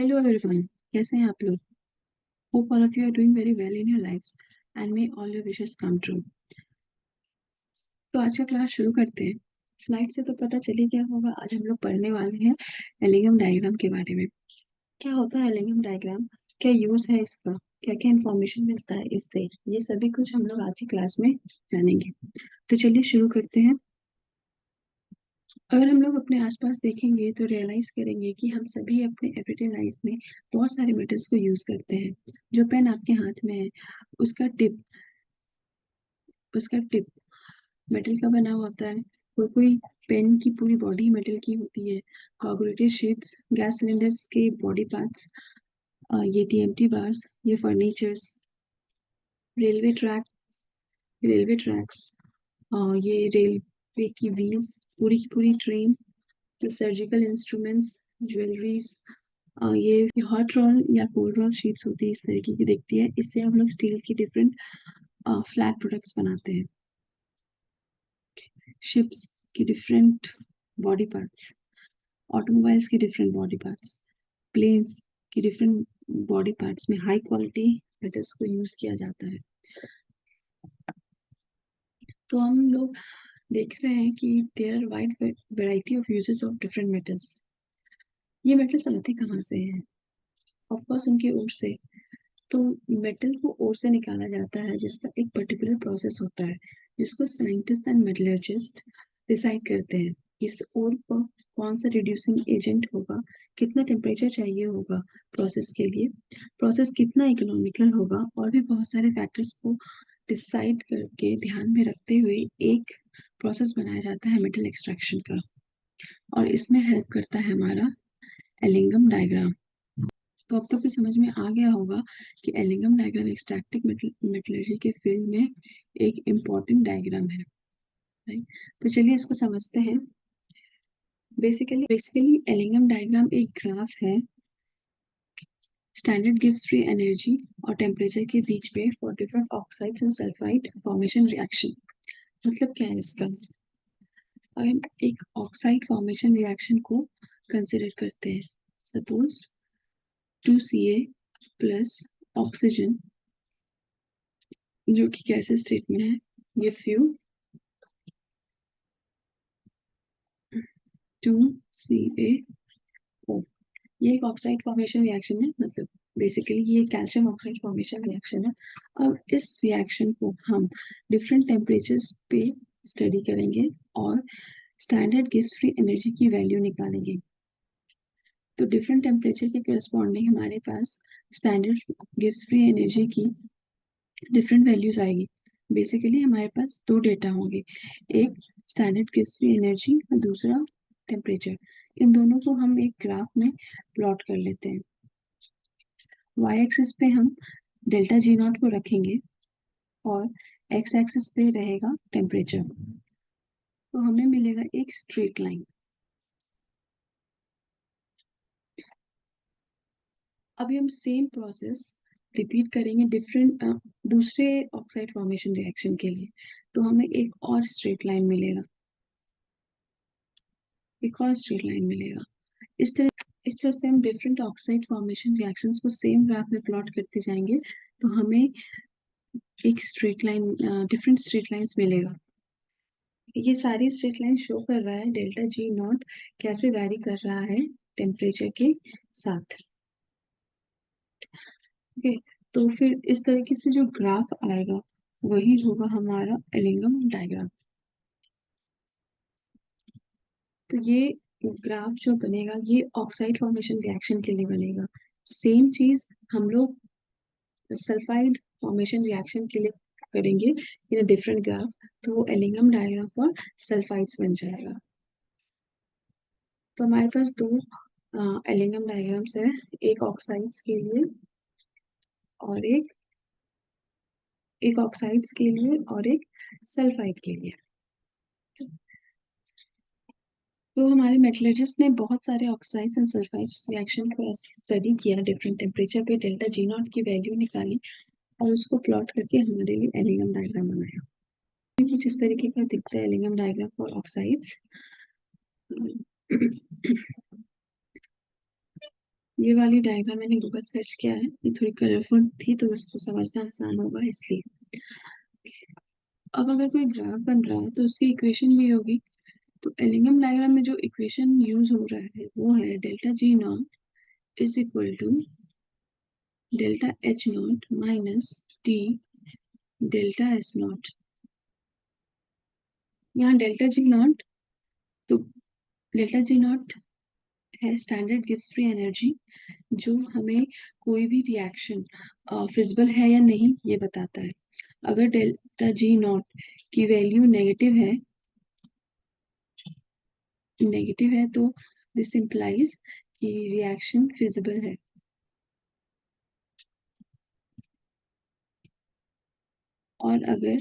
Hello everyone, कैसे हैं आप लोग? Hope all of you are doing very well in your lives and may all your wishes come true. तो आज का क्लास शुरू करते हैं। स्लाइड से तो पता चली क्या होगा, आज हम लोग पढ़ने वाले हैं एलिंगम डायग्राम के बारे में। क्या होता है एलिंगम डायग्राम, क्या यूज है इसका, क्या क्या इन्फॉर्मेशन मिलता है इससे, ये सभी कुछ हम लोग आज की क्लास में जानेंगे। तो चलिए शुरू करते हैं। अगर हम लोग अपने आसपास देखेंगे तो रियलाइज करेंगे कि हम सभी अपने एवरीडे लाइफ में बहुत सारे मेटल्स को यूज करते हैं। जो पेन आपके हाथ में है उसका टिप उसका टिप मेटल का बना हुआ होता है। कोई कोई पेन की पूरी बॉडी मेटल की होती है। कोआगुलेटेड शीट्स, गैस सिलेंडर्स के बॉडी पार्ट्स, ये टीएमटी बार्स, ये furnitures, railway track railway tracks, ये रेलवे की व्हील्स, पूरी की पूरी ट्रेन, तो सर्जिकल इंस्ट्रूमेंट्स, ज्वेलरीज, ये हॉट रोल या कोल्ड रोल शीट्स होती है, इस तरीके की दिखती है। इससे हम लोग स्टील की डिफरेंट फ्लैट प्रोडक्ट्स बनाते हैं। शिप्स की डिफरेंट बॉडी पार्ट्स, ऑटोमोबाइल्स के डिफरेंट बॉडी पार्ट्स, प्लेन्स की डिफरेंट बॉडी पार्ट्स में हाई क्वालिटी मेटल्स को यूज किया जाता है। तो हम लोग देख रहे हैं कि there are wide variety of uses of different metals. ये मेटल्स आते कहाँ से हैं? ऑफकोर्स उनके ओर से। तो मेटल को ओर से निकाला जाता है, जिसका एक पर्टिकुलर प्रोसेस होता है, जिसको साइंटिस्ट एंड मेटलर्जिस्ट डिसाइड करते हैं। इस ओर पर कौन सा रिड्यूसिंग एजेंट होगा, कितना टेम्परेचर चाहिए होगा प्रोसेस के लिए, प्रोसेस कितना इकोनॉमिकल होगा, और भी बहुत सारे फैक्टर्स को डिसाइड करके ध्यान में रखते हुए एक प्रोसेस बनाया जाता है मेटल एक्सट्रैक्शन का। और इसमें हेल्प करता है हमारा एलिंगम डायग्राम। तो अब तो कुछ समझ में आ गया होगा कि एलिंगम डायग्राम एक्सट्रैक्टिव मेटलर्जी के फील्ड में एक इम्पॉर्टेंट डायग्राम है, राइट? तो चलिए इसको समझते हैं। बेसिकली एलिंगम डायग्राम एक ग्राफ है स्टैंडर्ड गिव्स फ्री एनर्जी और टेम्परेचर के बीच में for different oxides and sulphide formation reaction. मतलब क्या है इसका? हम एक ऑक्साइड फॉर्मेशन रिएक्शन को कंसिडर करते हैं। सपोज 2Ca प्लस ऑक्सीजन, जो कि गैसेस स्टेट में है, गिव्स यू 2CaO। ये एक ऑक्साइड फॉर्मेशन रिएक्शन है, मतलब बेसिकली ये कैल्शियम ऑक्साइड फॉर्मेशन रिएक्शन है। अब इस रिएक्शन को हम डिफरेंट टेम्परेचर्स पे स्टडी करेंगे और स्टैंडर्ड गिव्स फ्री एनर्जी की वैल्यू निकालेंगे। तो डिफरेंट टेम्परेचर के करस्पॉन्डिंग हमारे पास स्टैंडर्ड गिव्स फ्री एनर्जी की डिफरेंट वैल्यूज आएगी। बेसिकली हमारे पास दो डेटा होंगे, एक स्टैंडर्ड गिव्स फ्री एनर्जी और दूसरा टेम्परेचर। इन दोनों को हम एक ग्राफ में प्लॉट कर लेते हैं। वाई एक्सिस पे हम डेल्टा जी नॉट को रखेंगे और एक्स एक्सिस पे रहेगा टेम्परेचर। तो हमें मिलेगा एक स्ट्रेट लाइन। अभी हम सेम प्रोसेस रिपीट करेंगे डिफरेंट दूसरे ऑक्साइड फॉर्मेशन रिएक्शन के लिए। तो हमें एक और स्ट्रेट लाइन मिलेगा, इस तरह से हम डिफरेंट ऑक्साइड फॉर्मेशन रिएक्शंस को सेम ग्राफ में प्लॉट करते जाएंगे। तो हमें एक straight line, different straight lines मिलेगा। ये सारी स्ट्रेट लाइन शो कर रहा है डेल्टा जी नॉट कैसे वैरी कर रहा है टेम्परेचर के साथ। ओके, तो फिर इस तरीके से जो ग्राफ आएगा वही होगा हमारा एलिंगम डायग्राम। तो ये ग्राफ जो बनेगा ये ऑक्साइड फॉर्मेशन रिएक्शन के लिए बनेगा। सेम चीज हम लोग सल्फाइड फॉर्मेशन रिएक्शन के लिए करेंगे इन अ डिफरेंट ग्राफ। तो वो एलिंगम डायग्राम फॉर सल्फाइड्स बन जाएगा। तो हमारे पास दो एलिंगम डायग्राम्स है, एक ऑक्साइड्स के लिए और एक ऑक्साइड्स के लिए और एक सल्फाइड के लिए। तो हमारे मेटलर्जिस्ट ने बहुत सारे ऑक्साइड्स एंड सल्फाइड्स रिएक्शन को ऐसे स्टडी किया, डिफरेंट टेम्परेचर पे डेल्टा जी नॉट की वैल्यू निकाली और उसको प्लॉट करके हमारे लिए एलिंगम डायग्राम बनाया। कुछ इस तरीके का दिखता है एलिंगम डायग्राम फॉर ऑक्साइड्स। ये वाली डायग्राम मैंने गूगल सर्च किया है, ये थोड़ी कलरफुल थी तो उसको समझना आसान होगा इसलिए। अब अगर कोई ग्राफ बन रहा है तो उसकी इक्वेशन भी होगी। तो एलिंगम डायग्राम में जो इक्वेशन यूज हो रहा है वो है delta G not is equal to delta H not minus T delta S not. यहाँ डेल्टा जी नॉट, तो डेल्टा जी नॉट है स्टैंडर्ड गिव्स फ्री एनर्जी, जो हमें कोई भी रिएक्शन फिजिबल है या नहीं ये बताता है। अगर डेल्टा जी नॉट की वैल्यू नेगेटिव है तो दिस इंप्लाइज कि रिएक्शन फिजिबल है। और अगर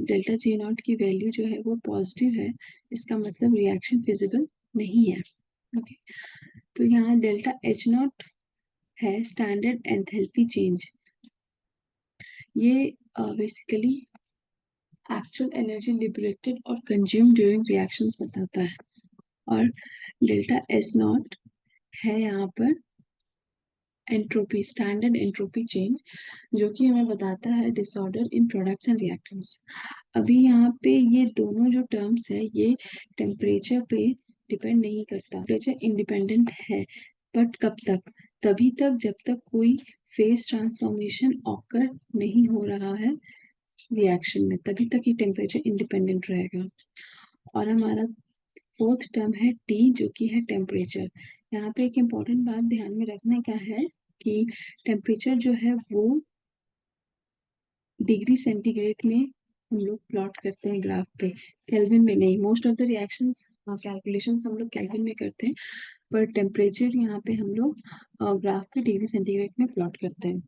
डेल्टा जी नॉट की वैल्यू जो है वो पॉजिटिव है, इसका मतलब रिएक्शन फिजिबल नहीं है। ओके, तो यहाँ डेल्टा एच नॉट है स्टैंडर्ड एंथैल्पी चेंज। ये बेसिकली एक्चुअल एनर्जी लिबरेटेड और कंज्यूम ड्यूरिंग रिएक्शंस बताता है। और डेल्टा एस नॉट है यहाँ पर एंट्रोपी, स्टैंडर्ड एंट्रोपी चेंज, जो कि हमें बताता है disorder in products and reactants. अभी यहाँ पे ये दोनों जो टर्म्स है ये टेम्परेचर पे डिपेंड नहीं करता, टेम्परेचर इंडिपेंडेंट है, बट कब तक? तभी तक जब तक कोई फेज ट्रांसफॉर्मेशन ऑकर नहीं हो रहा है रिएक्शन में, तभी तक ये टेम्परेचर इंडिपेंडेंट रहेगा। और हमारा फोर्थ टर्म है टी, जो कि है टेम्परेचर। यहाँ पे एक इम्पॉर्टेंट बात ध्यान में रखने का है कि टेम्परेचर जो है वो डिग्री सेंटीग्रेड में हम लोग प्लॉट करते हैं ग्राफ पे, केल्विन में नहीं। Most of the reactions calculations हम लोग केल्विन में करते हैं, पर टेम्परेचर यहाँ पे हम लोग ग्राफ पे डिग्री सेंटीग्रेड में प्लॉट करते हैं।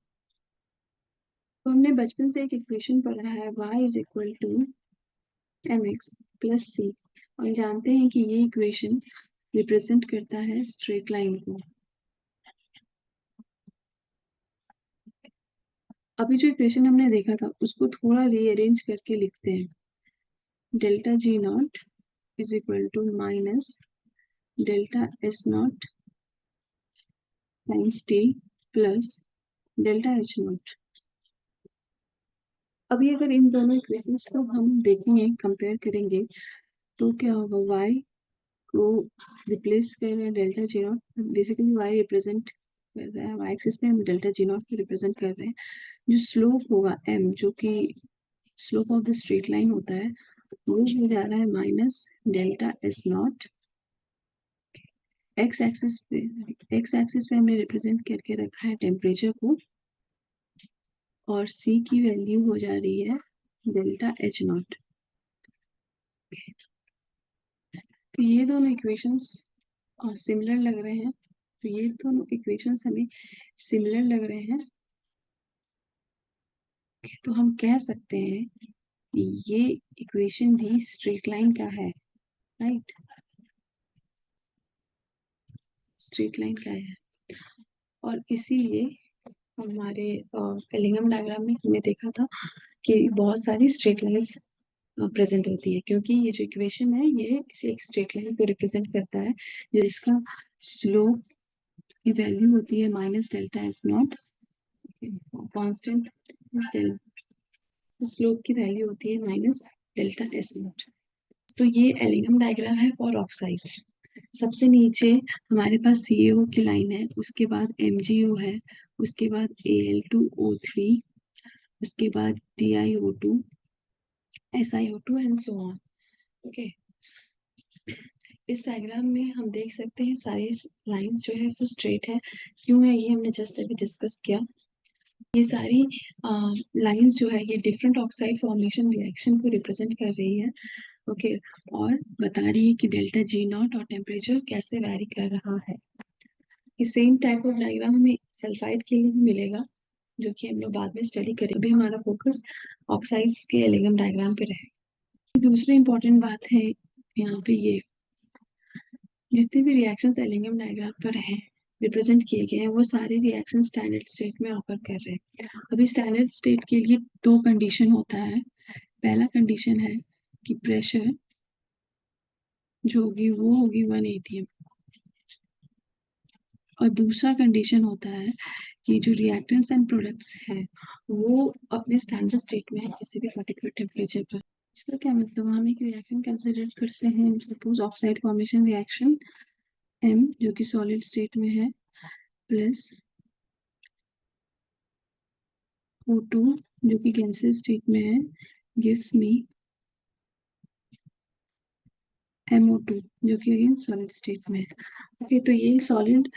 तो हमने बचपन से एक इक्वेशन पढ़ा है y is equal to mx plus c, और जानते हैं कि ये इक्वेशन रिप्रेजेंट करता है स्ट्रेट लाइन को। अभी जो इक्वेशन हमने देखा था उसको थोड़ा रीअरेंज करके लिखते हैं। Delta G not is equal to minus delta S not times T plus delta H not. अभी अगर इन दोनों इक्वेशंस को हम देखेंगे, कंपेयर करेंगे, तो क्या होगा? y को रिप्लेस कर रहे हैं delta G not, basically y represent कर रहा है, y एक्सिस पे हम डेल्टा जी नॉट को रिप्रेजेंट कर रहे हैं। जो स्लोप होगा m, जो कि slope of the straight line होता है, वो हो जा रहा है minus delta S not. X axis पे हमने रिप्रेजेंट करके रखा है टेम्परेचर को, और c की वैल्यू हो जा रही है डेल्टा एच नॉट। तो ये दोनों इक्वेशंस सिमिलर लग रहे हैं, तो ये दोनों इक्वेशंस हमें सिमिलर लग रहे हैं, तो हम कह सकते हैं कि ये इक्वेशन भी स्ट्रेट लाइन का है, राइट? स्ट्रेट लाइन का है, और इसीलिए हमारे एलिंगम डायग्राम में हमने देखा था कि बहुत सारी स्ट्रेट लाइंस प्रेजेंट होती है, क्योंकि ये जो इक्वेशन है ये इसे एक स्ट्रेट लाइन को रिप्रेजेंट करता है, जिसका स्लोप की वैल्यू होती है minus delta S not, constant slope की वैल्यू होती है माइनस डेल्टा एस नॉट। तो ये एलिगम डायग्राम है फॉर ऑक्साइड्स। सबसे नीचे हमारे पास CaO की लाइन है, उसके बाद MgO है, उसके बाद Al2O3, उसके बाद TiO2, SiO2 and so on. Okay, इस डायग्राम में हम देख सकते हैं सारी लाइंस जो है वो स्ट्रेट है। क्यों है ये हमने जस्ट अभी डिस्कस किया। ये सारी लाइंस जो है ये डिफरेंट ऑक्साइड फॉर्मेशन रिएक्शन को रिप्रेजेंट कर रही है। ओके, और बता रही है कि डेल्टा जी नॉट और टेम्परेचर कैसे वैरी कर रहा है। ये सेम टाइप ऑफ डायग्राम हमें सल्फाइड के लिए भी मिलेगा, जो कि हम लोग बाद में स्टडी करेंगे। अभी हमारा फोकस ऑक्साइड्स के एलिगम डायग्राम पे रहे। दूसरी इंपॉर्टेंट बात है यहाँ पे, ये जितने भी रिएक्शंस एलिगम डायग्राम पर हैं रिप्रेजेंट किए गए हैं, वो सारे रिएक्शन स्टैंडर्ड स्टेट में ऑकर कर रहे हैं। अभी स्टैंडर्ड स्टेट के लिए दो कंडीशन होता है। पहला कंडीशन है कि प्रेशर जो होगी वो होगी 1 atm, और दूसरा कंडीशन होता है कि जो रिएक्टेंट्स एंड प्रोडक्ट्स हैं वो अपने स्टैंडर्ड स्टेट में है किसी भी पर्टिकुलर टेम्परेचर पर। इसका क्या मतलब, हम एक रिएक्शन कंसिडर करते हैं, suppose oxide formation reaction M जो कि सॉलिड स्टेट में है प्लस O2 जो कि गैसेस स्टेट में है गिव्स मी MO2 जो कि अगेन सॉलिड स्टेट में है। ओके, तो ये सॉलिड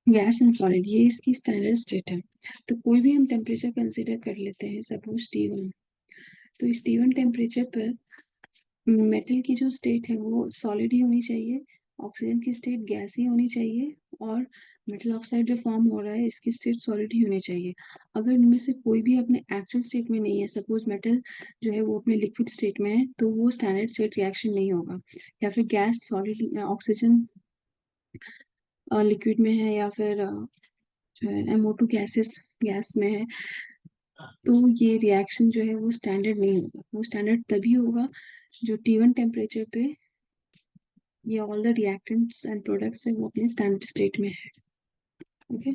गैस एंड सॉलिड ये इसकी स्टैंडर्ड स्टेट है। तो कोई भी हम टेम्परेचर कंसिडर कर लेते हैं, सपोज T1। तो इस T1 टेम्परेचर पर मेटल की जो स्टेट है वो सॉलिड ही होनी चाहिए, ऑक्सीजन की स्टेट गैस ही होनी चाहिए, और मेटल ऑक्साइड जो फॉर्म हो रहा है इसकी स्टेट सॉलिड ही होनी चाहिए। अगर इनमें से कोई भी अपने एक्चुअल स्टेट में नहीं है, सपोज मेटल जो है वो अपने लिक्विड स्टेट में है, तो वो स्टैंडर्ड स्टेट रिएक्शन नहीं होगा। या फिर गैस सॉलिड, ऑक्सीजन लिक्विड में है, या फिर जो है MO2 गैसेस गैस में है, तो ये रिएक्शन जो है वो स्टैंडर्ड नहीं होगा। वो स्टैंडर्ड तभी होगा जो T1 टेम्परेचर पे ये all the reactants and products है वो अपने स्टैंडर्ड स्टेट में है। ओके,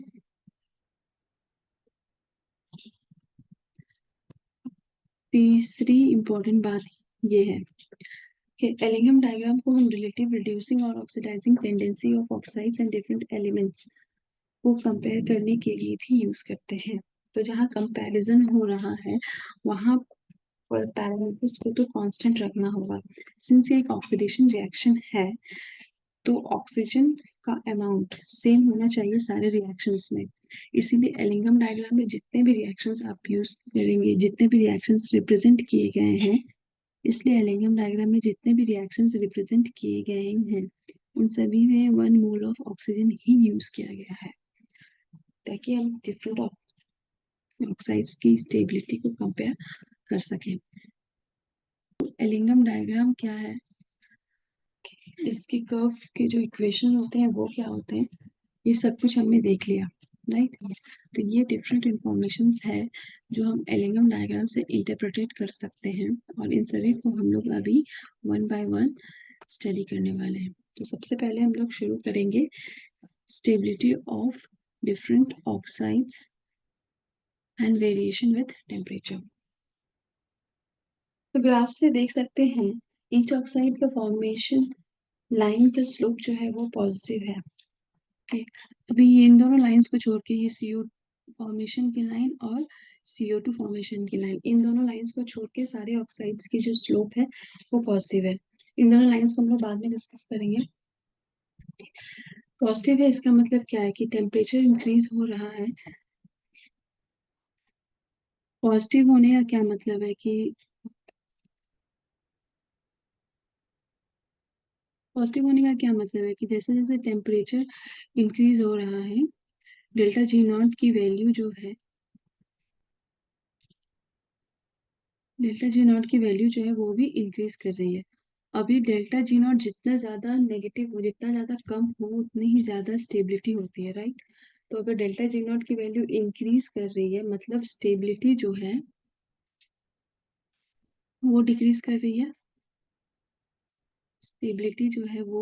तीसरी इम्पोर्टेंट बात ये है कि एलिंगम डायग्राम को हम रिलेटिव रिड्यूसिंग और oxidising tendency of oxides and different elements को कंपेयर करने के लिए भी यूज करते हैं। तो जहाँ कंपैरिजन हो रहा है वहाँ पर पैरामीटर्स को तो कांस्टेंट रखना होगा। सिंस ये एक ऑक्सीडेशन रिएक्शन है तो ऑक्सीजन का अमाउंट सेम होना चाहिए सारे रिएक्शंस में। इसीलिए एलिंगम डायग्राम में जितने भी रिएक्शंस आप यूज करेंगे, जितने भी रिएक्शंस रिप्रेजेंट किए गए हैं, इसलिए एलिंगम डायग्राम में जितने भी रिएक्शंस रिप्रेजेंट किए गए हैं उन सभी में 1 mole of oxygen he use किया गया है, ताकि हम डिफरेंट ऑक्साइड्स की स्टेबिलिटी को कंपेयर कर सकें। एलिंगम डायग्राम क्या है, इसके कर्व के जो इक्वेशन होते हैं वो क्या होते हैं, ये सब कुछ हमने देख लिया, राइट। तो ये डिफरेंट इंफॉर्मेशंस है जो हम एलिंगम डायग्राम से इंटरप्रेटेट कर सकते हैं, और इन सभी को हम लोग अभी वन बाय वन स्टडी करने वाले हैं। तो सबसे पहले हम लोग शुरू करेंगे stability of different oxides and variation with temperature. तो ग्राफ से देख सकते हैं ईच ऑक्साइड का फॉर्मेशन लाइन का स्लोप जो है वो पॉजिटिव है। ओके, अभी ये इन दोनों लाइंस को छोड़ के ये CO फॉर्मेशन की लाइन और CO2 फॉर्मेशन की लाइन, इन दोनों लाइंस को छोड़ के सारे ऑक्साइड्स की जो स्लोप है वो पॉजिटिव है। इन दोनों लाइंस को हम लोग बाद में डिस्कस करेंगे। पॉजिटिव है इसका मतलब क्या है कि टेम्परेचर इंक्रीज हो रहा है। पॉजिटिव होने का क्या मतलब है कि पॉजिटिव होने का क्या मतलब है कि जैसे जैसे टेम्परेचर इंक्रीज हो रहा है डेल्टा G नॉट की वैल्यू जो है, डेल्टा G नॉट की वैल्यू जो है वो भी इंक्रीज कर रही है। अभी डेल्टा G नॉट जितना ज्यादा नेगेटिव हो, जितना ज्यादा कम हो, उतनी ही ज्यादा स्टेबिलिटी होती है, राइट। तो अगर डेल्टा G नॉट की वैल्यू इंक्रीज कर रही है मतलब स्टेबिलिटी जो है वो डिक्रीज कर रही है, स्टेबिलिटी जो है वो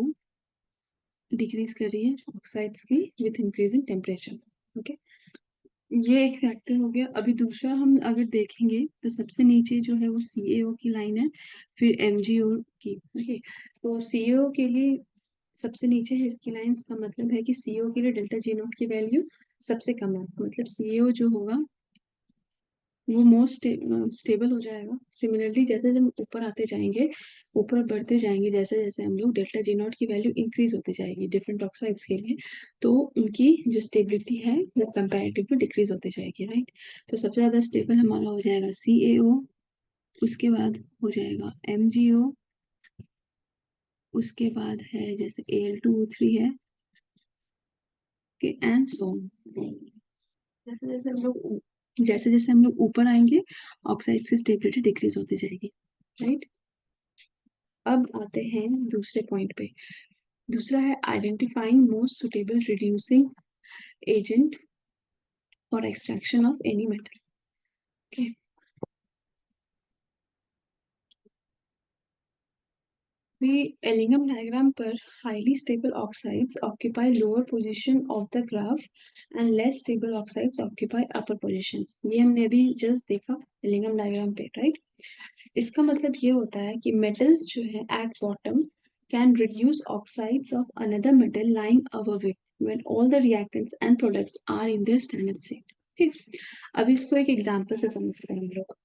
डिक्रीज कर रही है ऑक्साइड्स की विथ इंक्रीजिंग टेम्परेचर। ओके, ये एक फैक्टर हो गया। अभी दूसरा हम अगर देखेंगे तो सबसे नीचे जो है वो CaO की लाइन है, फिर MgO की। ओके, तो CaO के लिए सबसे नीचे है इसकी लाइन, इसका मतलब है कि CO के लिए डेल्टा G नॉट की वैल्यू सबसे कम है, मतलब CO जो होगा वो मोस्ट स्टेबल हो जाएगा। सिमिलरली जैसे जब ऊपर आते जाएंगे, ऊपर बढ़ते जाएंगे, जैसे जैसे हम लोग डेल्टा G नॉट की वैल्यू इंक्रीज होती जाएगी डिफरेंट ऑक्साइड्स के लिए, तो उनकी जो स्टेबिलिटी है वो कंपैरेटिवली डिक्रीज होती जाएगी, राइट। तो सबसे ज्यादा स्टेबल हमारा हो जाएगा CaO, उसके बाद हो जाएगा MgO, उसके बाद है जैसे Al2O3 है कि एंड सो जैसे जैसे हम लोग ऊपर आएंगे ऑक्साइड की स्टेबिलिटी डिक्रीज होती जाएगी, राइट। अब आते हैं दूसरे पॉइंट पे। दूसरा है identifying most suitable reducing agent for extraction of any metal. अभी एलिंगम डायग्राम पर highly stable oxides occupy lower position of the graph and less stable oxides occupy upper position. ये हमने अभी जस्ट देखा एलिंगम डायग्राम पे, right. इसका मतलब ये होता है कि मेटल्स जो है at bottom can reduce oxides of another metal lying above it when all the reactants and products are in their standard state। ठीक, अब इसको एक एग्जांपल से समझते हैं हम लोग।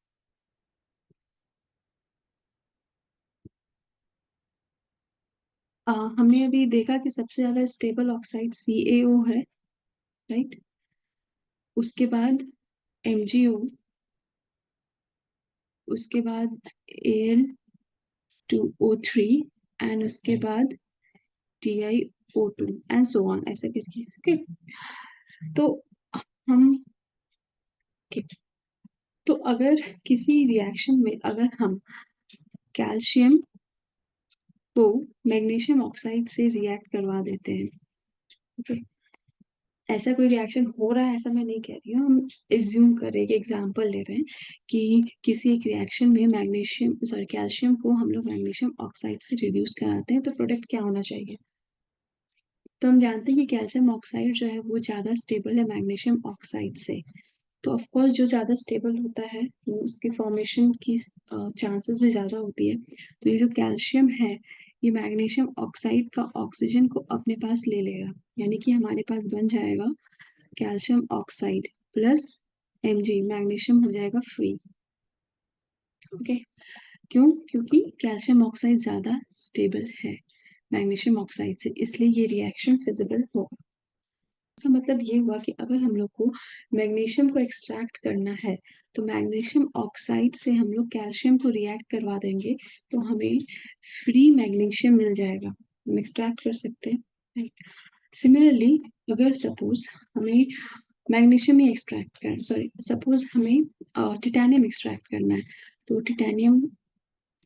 हमने अभी देखा कि सबसे ज्यादा स्टेबल ऑक्साइड CaO है, राइट। उसके बाद MgO, उसके बाद Al2O3 एंड उसके बाद TiO2 एंड सो ऑन, ऐसे करके। ओके, तो हम okay, तो अगर किसी रिएक्शन में अगर हम कैल्शियम को मैग्नीशियम ऑक्साइड से रिएक्ट करवा देते हैं, ओके, ऐसा कोई रिएक्शन हो रहा है ऐसा मैं नहीं कह रही हूँ, हम एज्यूम कर रहे हैं, एग्जांपल ले रहे हैं कि किसी एक रिएक्शन में मैग्नीशियम सॉरी कैल्शियम को हम लोग मैग्नीशियम ऑक्साइड से रिड्यूस कराते हैं, तो प्रोडक्ट क्या होना चाहिए। तो हम जानते हैं कि कैल्शियम ऑक्साइड जो है वो ज़्यादा स्टेबल है मैग्नीशियम ऑक्साइड से। तो ऑफ कोर्स जो ज़्यादा स्टेबल होता है वो उसके फॉर्मेशन की चांसेस भी ज़्यादा होती है। तो ये जो कैल्शियम है ये मैग्नीशियम ऑक्साइड का ऑक्सीजन को अपने पास ले लेगा, यानी कि हमारे पास बन जाएगा calcium oxide plus Mg, magnesium हो जाएगा फ्री। ओके, क्यों? क्योंकि कैल्शियम ऑक्साइड ज़्यादा स्टेबल है मैग्नीशियम ऑक्साइड से, इसलिए ये रिएक्शन फिजिबल होगा। इसका मतलब ये हुआ कि अगर हम लोग को मैग्नीशियम को एक्सट्रैक्ट करना है तो मैग्नीशियम ऑक्साइड से हम लोग कैल्शियम को रिएक्ट करवा देंगे तो हमें फ्री मैग्नीशियम मिल जाएगा, हम एक्सट्रैक्ट कर सकते हैं। सिमिलरली अगर सपोज हमें मैग्नीशियम ही एक्सट्रैक्ट करना, सॉरी सपोज हमें टिटेनियम एक्सट्रैक्ट करना है, तो टिटेनियम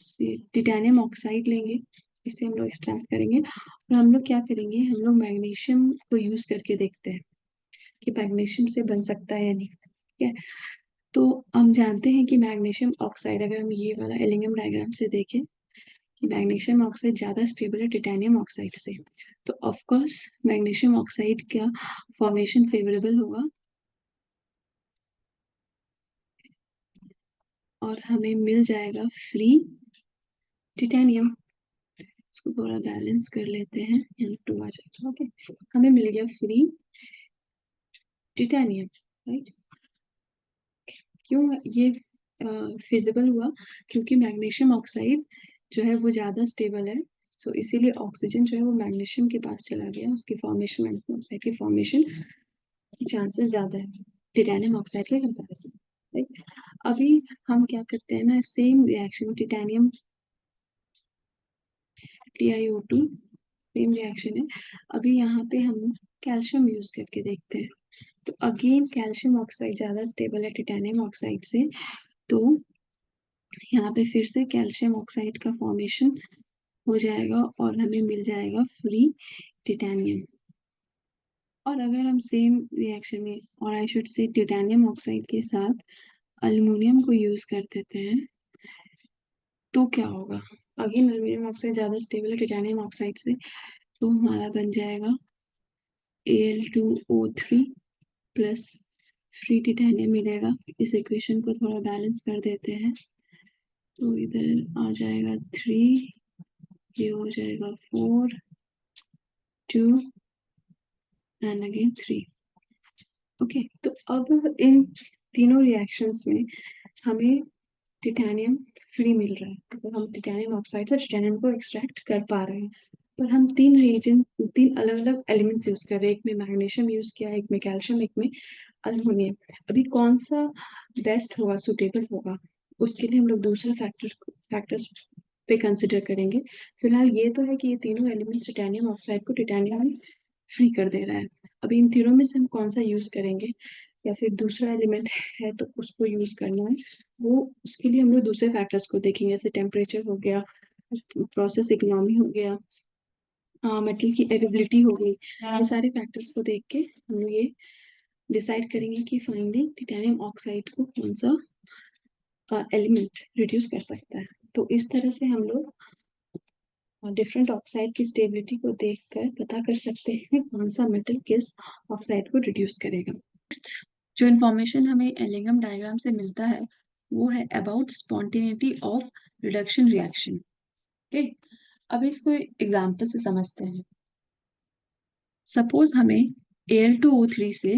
से टिटेनियम ऑक्साइड लेंगे, इसे हम लोग एक्सट्रैक्ट करेंगे और हम लोग क्या करेंगे, हम लोग मैग्नीशियम को यूज करके देखते हैं कि मैग्नीशियम से बन सकता है या नहीं। ठीक है, तो हम जानते हैं कि मैग्नीशियम ऑक्साइड, अगर हम ये वाला एलिंगम डायग्राम से देखें कि मैग्नीशियम ऑक्साइड ज़्यादा स्टेबल है टिटेनियम ऑक्साइड से, तो ऑफ कोर्स मैग्नीशियम ऑक्साइड का फॉर्मेशन फेवरेबल होगा और हमें मिल जाएगा फ्री टिटेनियम। इसको थोड़ा बैलेंस कर लेते हैं, यहाँ 2 आ जाएगा। ओके, हमें मिल गया फ्री टिटेनियम, राइट। क्यों ये फिजिबल हुआ? क्योंकि मैग्नीशियम ऑक्साइड जो है वो ज़्यादा स्टेबल है, सो इसीलिए ऑक्सीजन जो है वो मैग्नीशियम के पास चला गया, उसकी फॉर्मेशन मैग्नीशियम ऑक्साइड की फॉर्मेशन की चांसेस ज़्यादा है टिटेनियम ऑक्साइड के कंपैरिजन, राइट। अभी हम क्या करते हैं ना, same reaction titanium TiO2 same reaction है, अभी यहाँ पे हम कैल्शियम यूज करके देखते हैं। तो अगेन कैल्शियम ऑक्साइड ज़्यादा स्टेबल है टिटेनियम ऑक्साइड से, तो यहाँ पे फिर से कैल्शियम ऑक्साइड का फॉर्मेशन हो जाएगा और हमें मिल जाएगा फ्री टिटेनियम। और अगर हम सेम रिएक्शन में, और आई शुड से टिटेनियम ऑक्साइड के साथ अल्युमिनियम को यूज कर देते हैं, तो क्या होगा? अगेन अल्युमिनियम ऑक्साइड ज़्यादा स्टेबल है टिटेनियम ऑक्साइड से, तो हमारा बन जाएगा Al2O3 प्लस फ्री टिटेनियम मिलेगा। इस इक्वेशन को थोड़ा बैलेंस कर देते हैं, तो इधर आ जाएगा 3, ये हो जाएगा 4, 2 एंड अगेन 3। ओके, तो अब इन तीनों रिएक्शंस में हमें टिटेनियम फ्री मिल रहा है, तो हम टिटेनियम ऑक्साइड से टिटेनियम को एक्सट्रैक्ट कर पा रहे हैं। पर हम तीन अलग अलग एलिमेंट्स यूज कर रहे हैं, एक में मैग्नीशियम यूज किया, एक में कैल्शियम, एक में अल्युमिनियम। अभी कौन सा बेस्ट होगा, सुटेबल होगा, उसके लिए हम लोग दूसरे फैक्टर्स पे कंसिडर करेंगे। फिलहाल ये तो है कि ये तीनों एलिमेंट्स टिटेनियम ऑक्साइड को टिटेनियम फ्री कर दे रहा है। अभी इन तीनों में से हम कौन सा यूज करेंगे, या फिर दूसरा एलिमेंट है तो उसको यूज करना है, वो उसके लिए हम लोग दूसरे फैक्टर्स को देखेंगे, जैसे टेम्परेचर हो गया, प्रोसेस इकोनॉमी हो गया, मेटल की अवेलेबिलिटी हो गई। ये सारे फैक्टर्स को देख के हम लोग ये डिसाइड करेंगे कि फाइनली टिटेनियम ऑक्साइड को कौन सा एलिमेंट रिड्यूस कर सकता है। तो इस तरह से हम लोग डिफरेंट ऑक्साइड की स्टेबिलिटी को देखकर पता कर सकते हैं कौन सा मेटल किस ऑक्साइड को रिड्यूस करेगा। जो इंफॉर्मेशन हमें एलिगम डायग्राम से मिलता है वो है about spontaneity of reduction reaction. Okay, अब इसको एग्जांपल से समझते हैं। सपोज हमें Al2O3 से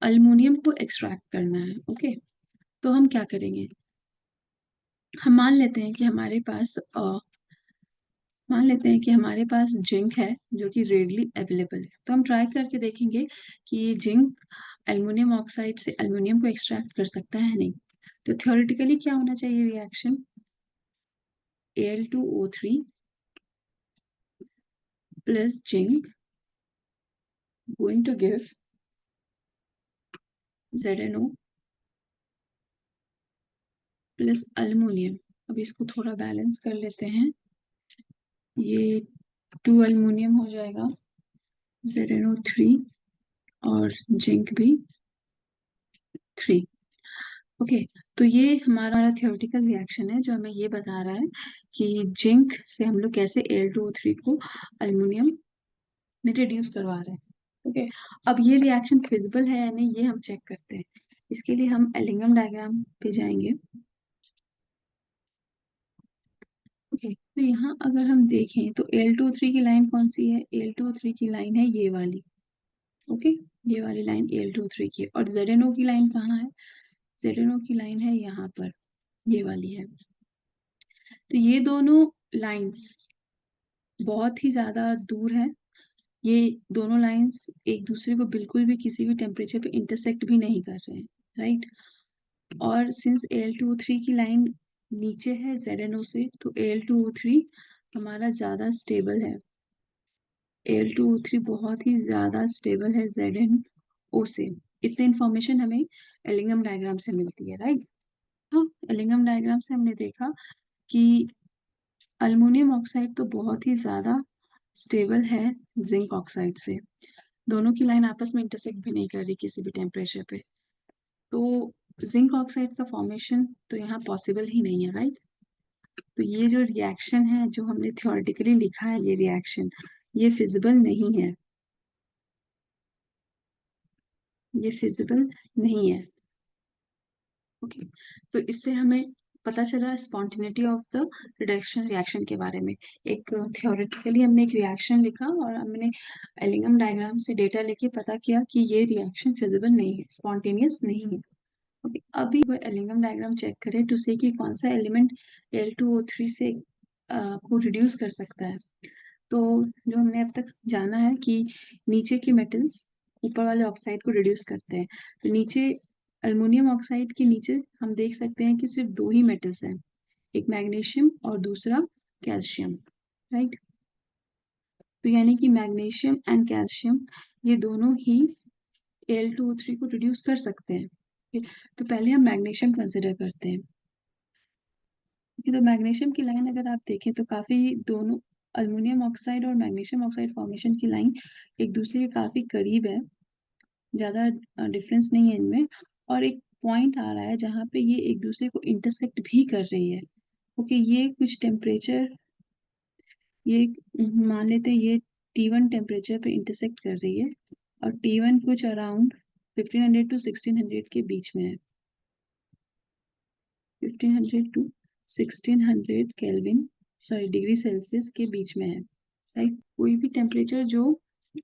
अल्युमिनियम को एक्सट्रैक्ट करना है। ओके, तो हम क्या करेंगे, हम मान लेते हैं कि हमारे पास जिंक है जो कि रेडली अवेलेबल है। तो हम ट्राई करके देखेंगे कि ये जिंक एल्युमिनियम ऑक्साइड से एल्युमिनियम को एक्सट्रैक्ट कर सकता है नहीं। तो थ्योरेटिकली क्या होना चाहिए reaction, Al2O3 plus zinc going to give ZnO plus aluminium. अब इसको थोड़ा बैलेंस कर लेते हैं, ये 2 अल्युमिनियम हो जाएगा, ZnO3 और जिंक भी 3। ओके, तो ये हमारा थियोरेटिकल रिएक्शन है जो हमें ये बता रहा है कि जिंक से हम लोग कैसे Al2O3 को अल्युमिनियम में रिड्यूस करवा रहे हैं। ओके, अब ये रिएक्शन फिजिबल है या नहीं ये हम चेक करते हैं। इसके लिए हम एलिंगम डायग्राम पे जाएंगे। ओके, तो यहाँ अगर हम देखें तो Al2O3 की लाइन कौन सी है, Al2O3 की लाइन है ये वाली। ओके, ये वाली लाइन Al2O3 की, और ZnO की लाइन कहाँ है, ZnO की लाइन है यहाँ पर, ये वाली है। तो ये दोनों लाइंस बहुत ही ज्यादा दूर है, ये दोनों लाइंस एक दूसरे को बिल्कुल भी किसी भी टेम्परेचर पे इंटरसेक्ट भी नहीं कर रहे हैं, राइट। और सिंस Al2O3 की लाइन नीचे है ZnO से, तो Al2O3 हमारा ज्यादा स्टेबल है, Al2O3 बहुत ही ज्यादा स्टेबल है ZnO से। इतने इंफॉर्मेशन हमें एलिंगम डायग्राम से मिलती है, राइट। तो एलिंगम डायग्राम से हमने देखा कि अल्युमिनियम ऑक्साइड तो बहुत ही ज्यादा स्टेबल है जिंक ऑक्साइड से, दोनों की लाइन आपस में इंटरसेक्ट भी नहीं कर रही किसी भी टेम्परेचर पे। तो जिंक ऑक्साइड का फॉर्मेशन तो यहाँ पॉसिबल ही नहीं है, राइट। तो ये जो रिएक्शन है जो हमने थ्योरेटिकली लिखा है, ये रिएक्शन ये फिजिबल नहीं है, ये फिजिबल नहीं है। ओके, तो इससे हमें पता चला spontaneity of the reduction reaction के बारे में। एक थ्योरेटिकली हमने एक रिएक्शन लिखा और हमने एलिंगम डायग्राम से डेटा लेके पता किया कि ये रिएक्शन फिजिबल नहीं है, स्पॉन्टेनियस नहीं है। ओके, अभी वो एलिंगम डायग्राम चेक करें टू से कि कौन सा एलिमेंट Al2O3 से को रिड्यूस कर सकता है। तो जो हमने अब तक जाना है कि नीचे के मेटल्स ऊपर वाले ऑक्साइड को रिड्यूस करते हैं, तो नीचे अल्युमिनियम ऑक्साइड के नीचे हम देख सकते हैं कि सिर्फ दो ही मेटल्स हैं, एक मैग्नीशियम और दूसरा कैल्शियम, राइट। तो यानी कि मैग्नीशियम एंड कैल्शियम ये दोनों ही Al2O3 को रिड्यूस कर सकते हैं। ठीक है, तो पहले हम मैग्नीशियम कंसिडर करते हैं। तो मैग्नीशियम की लाइन अगर आप देखें तो काफी दोनों अल्युमिनियम ऑक्साइड और मैग्नीशियम ऑक्साइड फॉर्मेशन की लाइन एक दूसरे के काफी करीब है, ज्यादा डिफरेंस नहीं है इनमें। और एक पॉइंट आ रहा है जहाँ पे ये एक दूसरे को इंटरसेक्ट भी कर रही है। ओके, ये कुछ टेम्परेचर, ये मान लेते हैं ये T1 टेम्परेचर पे इंटरसेक्ट कर रही है, और T1 कुछ अराउंड 1500 टू 1600 के बीच में है, 1500 to 1600 kelvin, sorry degree Celsius के बीच में है, राइट। कोई भी टेम्परेचर जो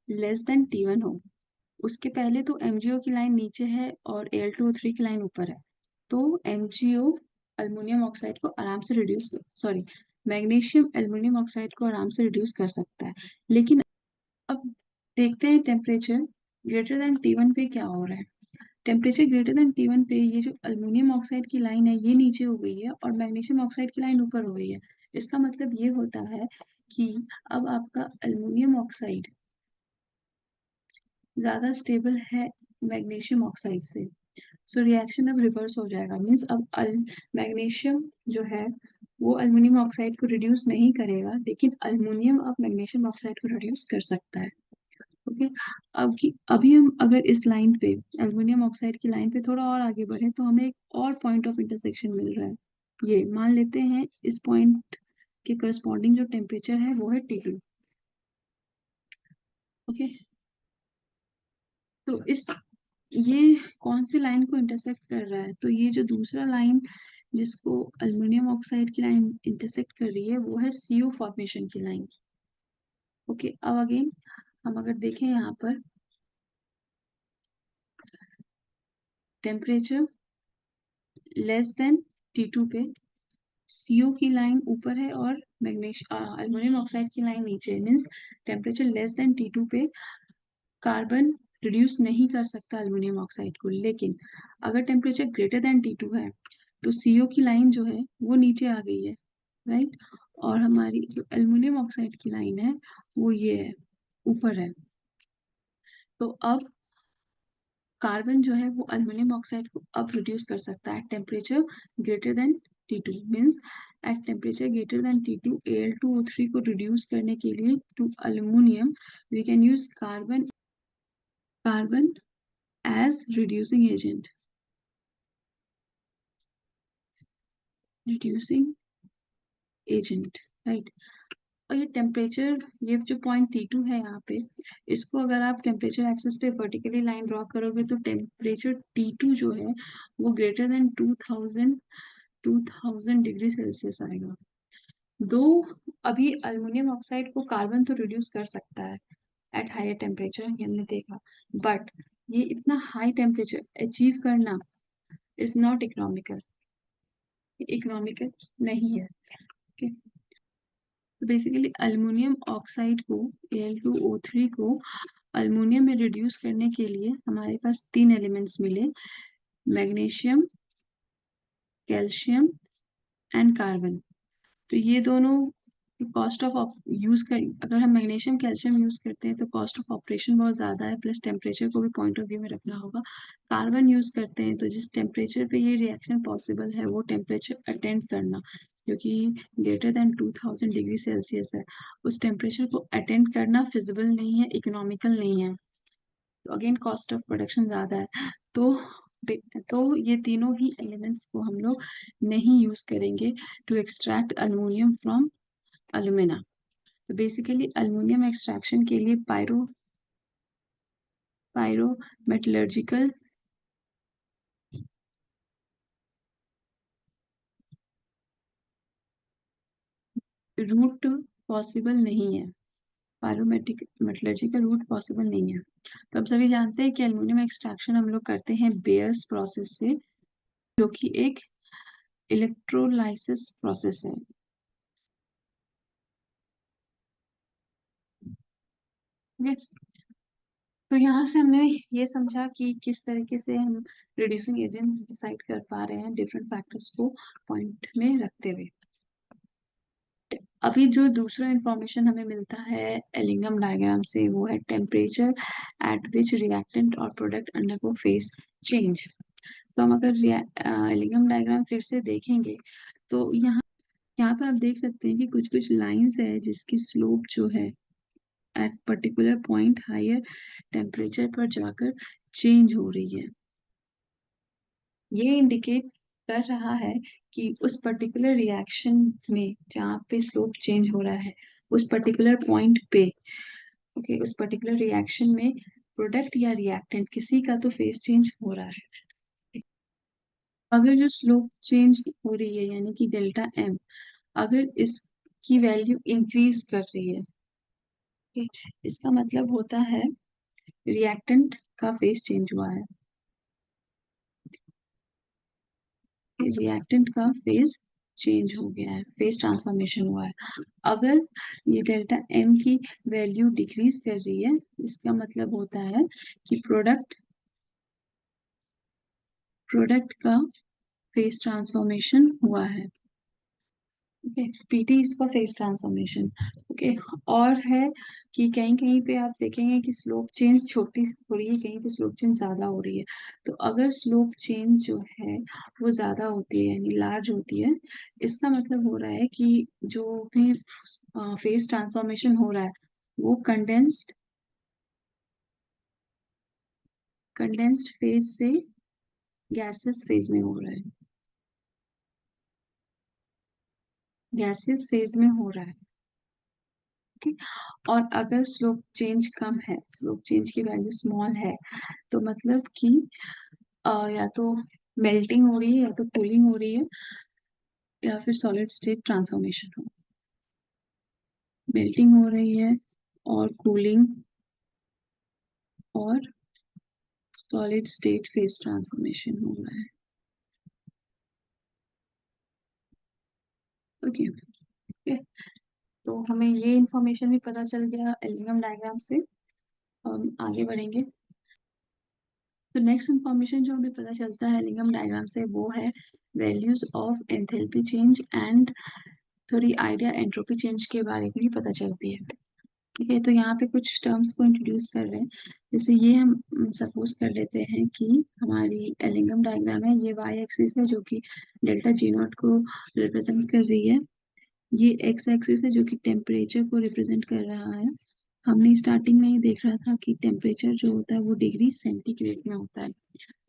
लेस देन T1 हो, उसके पहले तो MgO की लाइन नीचे है और Al2O3 की लाइन ऊपर है। तो MgO अल्युमिनियम ऑक्साइड को आराम से reduce, sorry magnesium aluminium oxide को आराम से रिड्यूस कर सकता है। लेकिन अब देखते हैं टेम्परेचर ग्रेटर देन T1 पे क्या हो रहा है। टेम्परेचर ग्रेटर देन T1 पे ये जो अल्युमिनियम ऑक्साइड की लाइन है ये नीचे हो गई है और मैग्नीशियम ऑक्साइड की लाइन ऊपर हो गई है। इसका मतलब ये होता है कि अब आपका अल्युमिनियम ऑक्साइड ज्यादा स्टेबल है मैग्नीशियम ऑक्साइड से। सो रिएक्शन अब रिवर्स हो जाएगा, मीन्स अब मैग्नीशियम जो है वो अल्युमिनियम ऑक्साइड को रिड्यूस नहीं करेगा, लेकिन अल्युमिनियम अब मैग्नीशियम ऑक्साइड को रिड्यूस कर सकता है। ओके, अब की अभी हम अगर इस लाइन पे अल्युमिनियम ऑक्साइड की लाइन पे थोड़ा और आगे बढ़े तो हमें एक और पॉइंट ऑफ इंटरसेक्शन मिल रहा है। ये मान लेते हैं इस पॉइंट के करस्पॉन्डिंग जो टेम्परेचर है वो है T2। ओके, तो इस ये कौन सी लाइन को इंटरसेक्ट कर रहा है? तो ये जो दूसरा लाइन जिसको अल्युमिनियम ऑक्साइड की लाइन इंटरसेक्ट कर रही है वो है CO फॉर्मेशन की लाइन। ओके, अब अगेन हम अगर देखें यहाँ पर टेम्परेचर लेस देन T2 पे CO की लाइन ऊपर है और अल्युमिनियम ऑक्साइड की लाइन नीचे है, means temperature less than T2 पे कार्बन रिड्यूस नहीं कर सकता अल्युमिनियम ऑक्साइड को। लेकिन अगर टेम्परेचर ग्रेटर देन T2 है तो CO की लाइन जो है वो नीचे आ गई है, राइट, और हमारी जो एल्युमिनियम ऑक्साइड की लाइन है वो ये है, ऊपर है। तो अब कार्बन जो है वो अल्युमिनियम ऑक्साइड को अब रिड्यूस कर सकता है temperature greater than T2, means at temperature greater than T2 Al2O3 को रिड्यूस करने के लिए to aluminium we can use carbon as reducing agent, reducing agent, right. और ये टेम्परेचर, ये जो पॉइंट T2 है यहाँ पे, इसको अगर आप टेम्परेचर एक्सिस पे वर्टिकली लाइन ड्रॉ करोगे तो टेम्परेचर T2 जो है वो ग्रेटर देन 2000 डिग्री सेल्सियस आएगा। दो अभी अल्युमिनियम ऑक्साइड को कार्बन तो रिड्यूस कर सकता है एट हायर टेम्परेचर, ये हमने देखा, बट ये इतना हाई टेम्परेचर अचीव करना इज नॉट इकोनॉमिकल, इकोनॉमिकल नहीं है। okay? तो बेसिकली अल्युमिनियम ऑक्साइड को Al2O3 को अल्युमिनियम में रिड्यूस करने के लिए हमारे पास तीन एलिमेंट्स मिले, मैग्नीशियम, कैल्शियम एंड कार्बन। तो ये दोनों कॉस्ट ऑफ यूज कर, अगर हम मैग्नीशियम कैल्शियम यूज करते हैं तो कॉस्ट ऑफ ऑपरेशन बहुत ज्यादा है, प्लस टेम्परेचर को भी पॉइंट ऑफ व्यू में रखना होगा। कार्बन यूज करते हैं तो जिस टेम्परेचर पे ये रिएक्शन पॉसिबल है वो टेम्परेचर अटेंड करना, जो कि ग्रेटर देन 2000 डिग्री सेल्सियस है, उस टेम्परेचर को अटेंड करना फिजिबल नहीं है, इकोनॉमिकल नहीं है। तो अगेन कॉस्ट ऑफ प्रोडक्शन ज्यादा है। तो ये तीनों ही एलिमेंट्स को हम लोग नहीं यूज करेंगे टू एक्सट्रैक्ट अल्युमिनियम फ्रॉम अलुमिना। तो बेसिकली अल्युमिनियम एक्सट्रैक्शन के लिए पायरोमेटलर्जिकल रूट पॉसिबल नहीं है, पायरोमेटिक मेटलर्जिकल रूट पॉसिबल नहीं है। तो अब सभी जानते हैं कि अल्युमिनियम एक्सट्रैक्शन हम लोग करते हैं बेयर्स प्रोसेस से, जो कि एक इलेक्ट्रोलाइसिस प्रोसेस है। Yes. तो यहाँ से हमने ये समझा कि किस तरीके से हम रिड्यूसिंग एजेंट डिसाइड कर पा रहे हैं डिफरेंट फैक्टर्स को पॉइंट में रखते हुए। अभी जो दूसरा इंफॉर्मेशन हमें मिलता है एलिंगम डायग्राम से वो है टेम्परेचर एट विच रिएक्टेंट और प्रोडक्ट अंडरगो फेज चेंज। तो हम अगर एलिंगम डायग्राम फिर से देखेंगे तो यहाँ पे आप देख सकते हैं कि कुछ कुछ लाइंस है जिसकी स्लोप जो है at particular point higher temperature पर जाकर चेंज हो रही है। ये इंडिकेट कर रहा है कि उस पर्टिकुलर रिएक्शन में जहाँ पे स्लोप चेंज हो रहा है उस पर्टिकुलर पॉइंट पे, ओके, उस पर्टिकुलर रिएक्शन में प्रोडक्ट या रिएक्टेंट किसी का तो फेस चेंज हो रहा है। अगर जो स्लोप चेंज हो रही है यानी कि डेल्टा एम, अगर इसकी वैल्यू इंक्रीज कर रही है, okay, इसका मतलब होता है रिएक्टेंट का फेस चेंज हुआ है, रिएक्टेंट का फेज चेंज हो गया है, फेज ट्रांसफॉर्मेशन हुआ है। अगर ये डेल्टा एम की वैल्यू डिक्रीज कर रही है इसका मतलब होता है कि प्रोडक्ट का फेज ट्रांसफॉर्मेशन हुआ है। Okay, PT is for phase transformation. Okay, और है कि कहीं कहीं पे आप देखेंगे कि स्लोप चेंज छोटी हो रही है, कहीं पे स्लोप चेंज ज्यादा हो रही है। तो अगर स्लोप चेंज जो है वो ज्यादा होती है यानी लार्ज होती है, इसका मतलब हो रहा है कि जो भी फेज ट्रांसफॉर्मेशन हो रहा है वो कंडेंस्ड फेज से गैसेस फेज में हो रहा है। गैसियस फेज में हो रहा है। ओके, और अगर स्लोप चेंज कम है, स्लोप चेंज की वैल्यू स्मॉल है, तो मतलब कि या तो मेल्टिंग हो रही है, या तो कूलिंग हो रही है, या फिर सॉलिड स्टेट ट्रांसफॉर्मेशन हो, मेल्टिंग हो रही है और कूलिंग और सॉलिड स्टेट फेज ट्रांसफॉर्मेशन हो रहा है। ओके ओके, तो हमें ये इंफॉर्मेशन भी पता चल गया एल्यूमिनियम डायग्राम से। हम आगे बढ़ेंगे। तो नेक्स्ट इंफॉर्मेशन जो हमें पता चलता है एल्यूमिनियम डायग्राम से वो है values of enthalpy change and थोड़ी आइडिया एंट्रोपी चेंज के बारे में भी पता चलती है। ठीक है, तो यहाँ पे कुछ टर्म्स को इंट्रोड्यूस कर रहे हैं। जैसे ये हम सपोज कर लेते हैं कि हमारी एल्यूमिनियम डायग्राम है, ये वाई एक्सिस है जो कि डेल्टा जी नॉट को रिप्रेजेंट कर रही है, ये एक्स एक्सिस है जो कि टेम्परेचर को रिप्रेजेंट कर रहा है। हमने स्टार्टिंग में ही देख रहा था कि टेम्परेचर जो होता है वो डिग्री सेंटीग्रेड में होता है,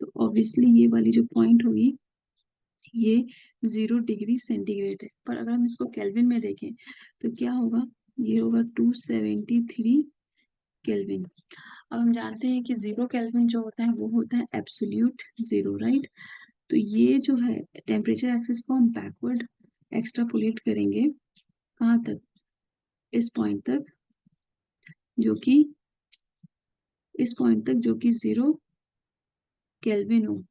तो ऑब्वियसली ये वाली जो पॉइंट होगी ये 0 डिग्री सेंटीग्रेड है। पर अगर हम इसको केल्विन में देखें तो क्या होगा, ये होगा 273 केल्विन। अब हम जानते हैं कि 0 केल्विन जो होता है वो होता है एब्सोल्यूट जीरो, राइट। तो ये जो है टेम्परेचर एक्सिस को हम बैकवर्ड एक्सट्रापोलेट करेंगे कहाँ तक, इस पॉइंट तक, जो कि इस पॉइंट तक जो कि 0 केल्विन हो,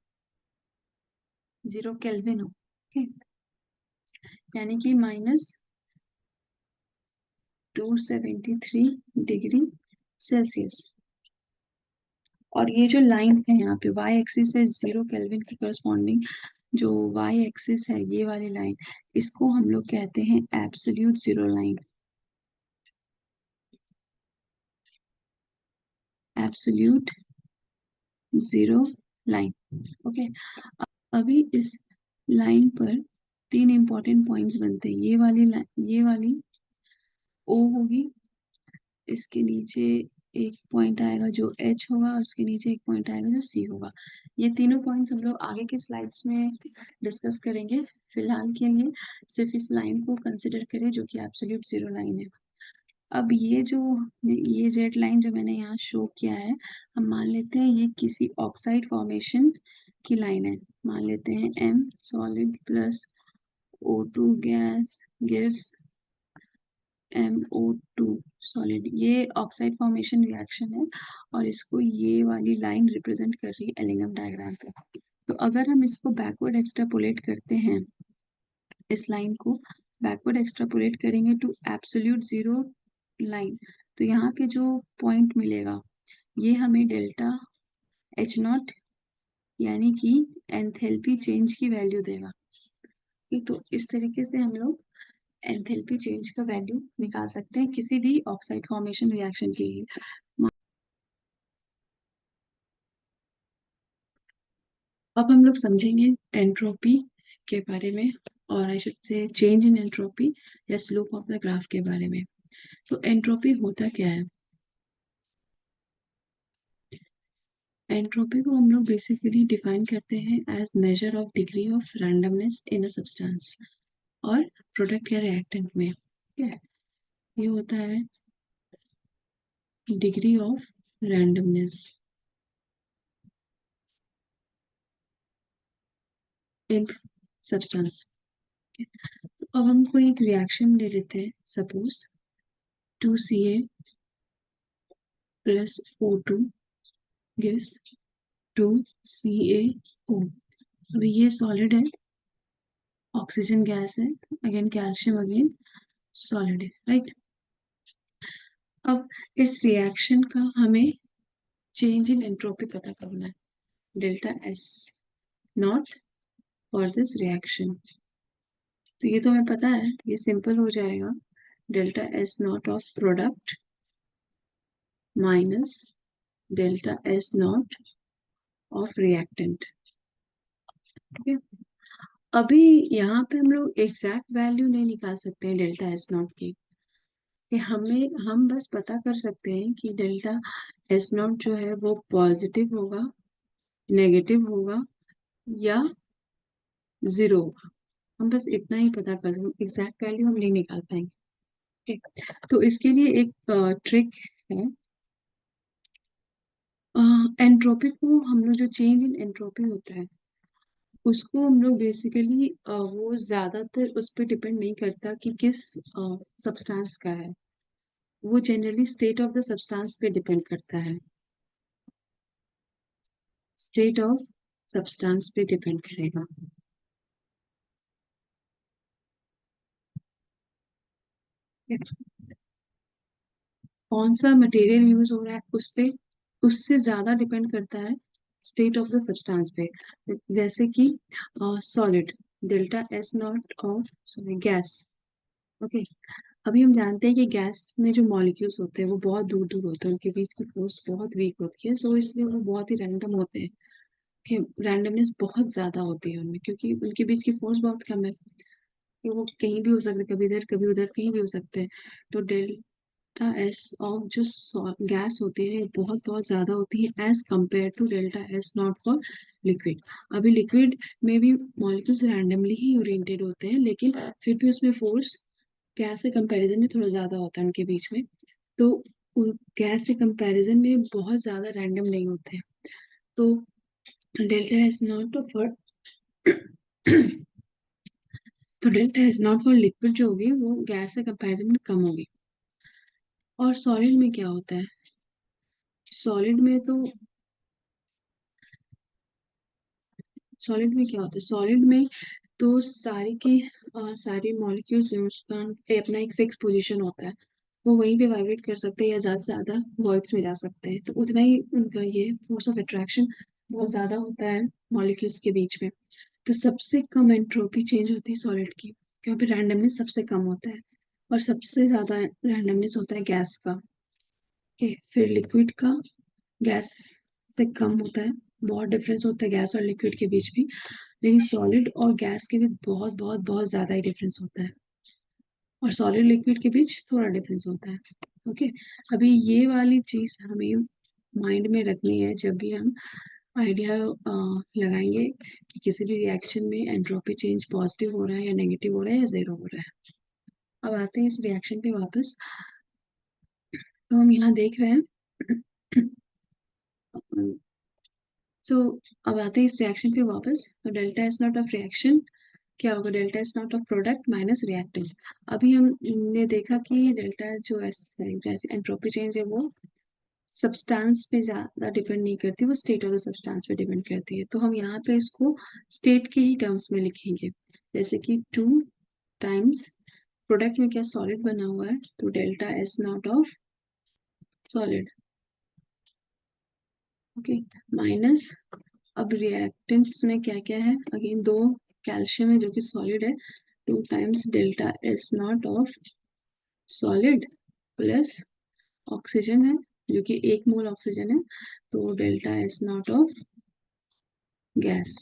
0 केल्विन हो। ठीक, यानी कि -273 डिग्री सेल्सियस। और ये जो लाइन है यहाँ पे वाई एक्सिस है 0 केल्विन के करस्पॉन्डिंग, जो वाई एक्सिस है ये वाली लाइन, इसको हम लोग कहते हैं absolute zero line, absolute zero line. Okay, अभी इस लाइन पर तीन इंपॉर्टेंट पॉइंट्स बनते हैं। ये वाली ओ होगी, इसके नीचे एक पॉइंट आएगा जो एच होगा, उसके नीचे एक पॉइंट आएगा जो सी होगा। ये तीनों पॉइंट्स हम लोग आगे की स्लाइड्स में डिस्कस करेंगे। फिलहाल के लिए सिर्फ इस लाइन को कंसिडर करें जो कि एब्सोल्यूट जीरो लाइन है। अब ये रेड लाइन जो मैंने यहाँ शो किया है, हम मान लेते हैं ये किसी ऑक्साइड फॉर्मेशन की लाइन है। मान लेते हैं M solid plus O2 gas gives MO2 solid, ये ऑक्साइड फॉर्मेशन रिएक्शन है और इसको ये वाली लाइन रिप्रेजेंट कर रही है एल्यूमिनियम डायग्राम पे। तो अगर हम इसको बैकवर्ड एक्सट्रापोलेट करते हैं, इस लाइन को बैकवर्ड एक्सट्रापोलेट करेंगे टू एब्सोल्यूट जीरो लाइन, तो यहाँ पे जो पॉइंट मिलेगा ये हमें डेल्टा एच नॉट यानी कि एंथैल्पी चेंज की वैल्यू देगा। ठीक, तो इस तरीके से हम लोग एंथैल्पी चेंज का वैल्यू निकाल सकते हैं किसी भी ऑक्साइड फॉर्मेशन रिएक्शन के लिए। अब हम लोग समझेंगे एंट्रोपी के बारे में, और आई शुड से चेंज इन एंट्रोपी या स्लोप ऑफ द ग्राफ के बारे में। तो एंट्रोपी होता क्या है? एंट्रोपी को हम लोग बेसिकली डिफाइन करते हैं as measure of degree of randomness in a substance और प्रोडक्ट या रिएक्टेंट में। ठीक है, ये होता है degree of randomness in substance. अब हम कोई एक रिएक्शन ले लेते हैं, suppose 2Ca plus O2 gives 2CaO। अभी ये सॉलिड है, ऑक्सीजन गैस है, अगेन कैल्शियम, अगेन सॉलिड है, राइट। अब इस रिएक्शन का हमें चेंज इन एंट्रोपी पता करना है, delta S naught for this reaction. तो ये तो हमें पता है, ये सिंपल हो जाएगा, delta S naught of product minus delta S naught of reactant. ठीक है, अभी यहाँ पे हम लोग एग्जैक्ट वैल्यू नहीं निकाल सकते हैं डेल्टा एस नॉट की, कि हम बस पता कर सकते हैं कि डेल्टा एस नॉट जो है वो पॉजिटिव होगा, नेगेटिव होगा या जीरो होगा। हम बस इतना ही पता कर सकते, एग्जैक्ट वैल्यू हम नहीं निकाल पाएंगे। ठीक, तो इसके लिए एक ट्रिक है। एंट्रोपी को हम लोग, जो चेंज इन एंट्रोपी होता है उसको हम लोग बेसिकली, वो ज्यादातर उस पर डिपेंड नहीं करता कि किस सब्सटेंस का है, वो generally state of the substance पे डिपेंड करता है। स्टेट ऑफ सब्सटेंस पे डिपेंड करेगा। कौन सा मटेरियल यूज हो रहा है उस पे, उससे ज्यादा डिपेंड करता है स्टेट ऑफ द सब्सटेंस पे। जैसे कि solid, delta S naught of, sorry, gas. Okay, अभी हम जानते हैं कि गैस में जो मॉलिक्यूल्स होते हैं वो बहुत दूर दूर होते हैं, उनके बीच की फोर्स बहुत वीक होती है, सो इसलिए वो बहुत ही रैंडम होते हैं, कि रैंडमनेस बहुत ज्यादा होती है उनमें, क्योंकि उनके बीच की फोर्स बहुत कम है, कि वो कहीं भी हो सकते हैं, कभी इधर कभी उधर कहीं भी हो सकते हैं। तो डेल्टा एस ऑफ जो गैस होती है बहुत बहुत ज्यादा होती है as compared to delta S naught for liquid. अभी लिक्विड में भी मॉलिक्यूल्स रैंडमली ही ओरिएंटेड होते हैं, लेकिन फिर भी उसमें फोर्स गैस से कंपैरिजन में थोड़ा ज्यादा होता है उनके बीच में। तो उन गैस से कंपैरिजन में बहुत ज्यादा रैंडम नहीं होते हैं। तो डेल्टा एस नॉट फॉर तो delta S naught for liquid जो होगी वो गैस से कंपैरिजन में कम होगी। और सॉलिड में क्या होता है, सॉलिड में तो सॉलिड में क्या होता है, सॉलिड में तो सारी मॉलिक्यूल्स उसका अपना एक फिक्स पोजीशन होता है, वो वहीं पे वाइब्रेट कर सकते हैं या ज्यादा से ज्यादा वॉइड्स में जा सकते हैं, तो उतना ही उनका ये फोर्स ऑफ अट्रैक्शन बहुत ज्यादा होता है मॉलिक्यूल्स के बीच में। तो सबसे कम एंट्रोपी चेंज होती है सॉलिड की, क्योंकि रैंडमनेस सबसे कम होता है, और सबसे ज्यादा रैंडमनेस होता है गैस का। ओके, फिर लिक्विड का गैस से कम होता है, बहुत डिफरेंस होता है गैस और लिक्विड के बीच भी, लेकिन सॉलिड और गैस के बीच बहुत बहुत बहुत ज्यादा ही डिफरेंस होता है, और सॉलिड लिक्विड के बीच थोड़ा डिफरेंस होता है। ओके, अभी ये वाली चीज हमें माइंड में रखनी है जब भी हम आइडिया लगाएंगे कि किसी भी रिएक्शन में एंट्रोपी चेंज पॉजिटिव हो रहा है या नेगेटिव हो रहा है या जीरो हो रहा है। अब आते हैं इस रिएक्शन पे वापस। तो हम यहाँ देख रहे हैं सो अब आते हैं इस रिएक्शन पे वापस। तो delta S naught of reaction क्या होगा, delta S naught of product minus reactant. अभी हमने देखा कि डेल्टा जो एस एंट्रोपी चेंज है वो सब्सटेंस पे ज्यादा डिपेंड नहीं करती, वो स्टेट ऑफ द सब्सटेंस पे डिपेंड करती है। तो हम यहाँ पे इसको स्टेट के ही टर्म्स में लिखेंगे, जैसे कि 2 टाइम्स प्रोडक्ट में क्या सॉलिड बना हुआ है, तो delta S naught of solid. Okay, minus, अब रिएक्टेंट्स में क्या क्या है, अगेन 2 कैल्शियम है जो कि सॉलिड है, 2 times delta S naught of solid plus oxygen है जो कि 1 मोल ऑक्सीजन है, तो delta S naught of gas.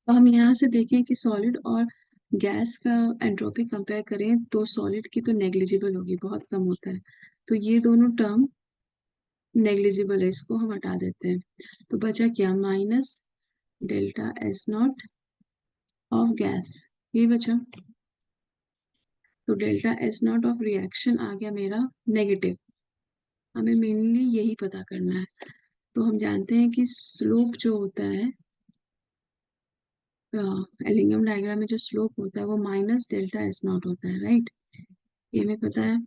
तो हम यहाँ से देखें कि सॉलिड और गैस का एंट्रोपी कंपेयर करें तो सॉलिड की तो नेग्लिजिबल होगी, बहुत कम होता है, तो ये दोनों टर्म नेग्लिजिबल है, इसको हम हटा देते हैं। तो बचा क्या, minus delta S naught of gas, ये बचा। तो delta S naught of reaction आ गया मेरा नेगेटिव। हमें मेनली यही पता करना है। तो हम जानते हैं कि स्लोप जो होता है, एलिंगम डायग्राम में जो स्लोप होता है वो माइनस डेल्टा एस नॉट होता है, राइट, ये हमें पता है।